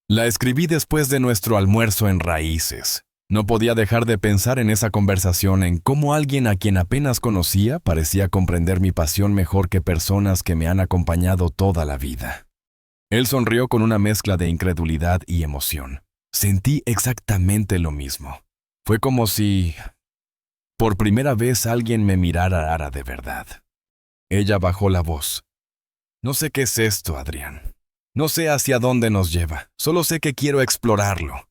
La escribí después de nuestro almuerzo en Raíces. No podía dejar de pensar en esa conversación, en cómo alguien a quien apenas conocía parecía comprender mi pasión mejor que personas que me han acompañado toda la vida. Él sonrió con una mezcla de incredulidad y emoción. Sentí exactamente lo mismo. Fue como si, por primera vez, alguien me mirara de verdad. Ella bajó la voz. No sé qué es esto, Adrián. No sé hacia dónde nos lleva. Solo sé que quiero explorarlo.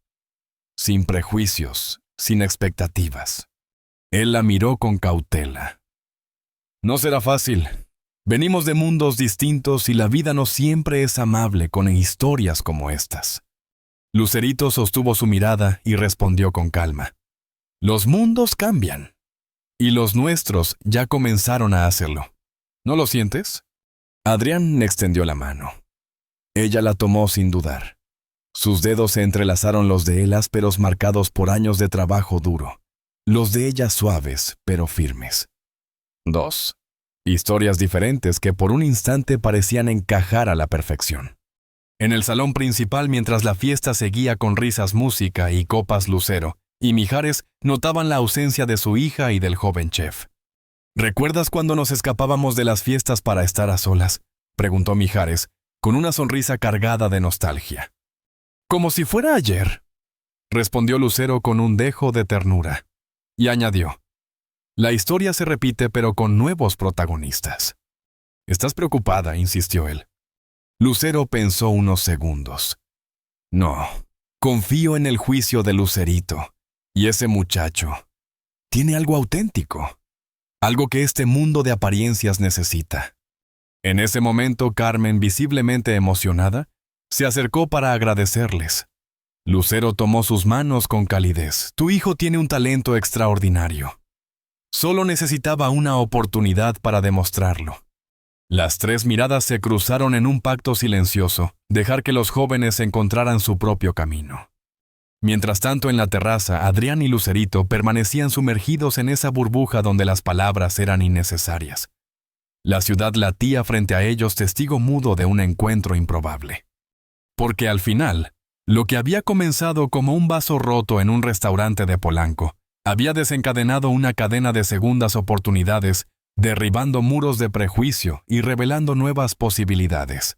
Sin prejuicios, sin expectativas. Él la miró con cautela. No será fácil. Venimos de mundos distintos y la vida no siempre es amable con historias como estas. Lucerito sostuvo su mirada y respondió con calma. Los mundos cambian. Y los nuestros ya comenzaron a hacerlo. ¿No lo sientes? Adrián extendió la mano. Ella la tomó sin dudar. Sus dedos se entrelazaron los de él, ásperos, marcados por años de trabajo duro. Los de ella suaves, pero firmes. Dos historias diferentes que por un instante parecían encajar a la perfección. En el salón principal, mientras la fiesta seguía con risas, música y copas, Lucero y Mijares notaban la ausencia de su hija y del joven chef. ¿Recuerdas cuando nos escapábamos de las fiestas para estar a solas?, preguntó Mijares, con una sonrisa cargada de nostalgia. Como si fuera ayer, respondió Lucero con un dejo de ternura, y añadió, la historia se repite pero con nuevos protagonistas. ¿Estás preocupada?, insistió él. Lucero pensó unos segundos. No, confío en el juicio de Lucerito, y ese muchacho tiene algo auténtico, algo que este mundo de apariencias necesita. En ese momento, Carmen, visiblemente emocionada, se acercó para agradecerles. Lucero tomó sus manos con calidez. Tu hijo tiene un talento extraordinario. Solo necesitaba una oportunidad para demostrarlo. Las tres miradas se cruzaron en un pacto silencioso, dejar que los jóvenes encontraran su propio camino. Mientras tanto, en la terraza, Adrián y Lucerito permanecían sumergidos en esa burbuja donde las palabras eran innecesarias. La ciudad latía frente a ellos, testigo mudo de un encuentro improbable. Porque al final, lo que había comenzado como un vaso roto en un restaurante de Polanco, había desencadenado una cadena de segundas oportunidades, derribando muros de prejuicio y revelando nuevas posibilidades.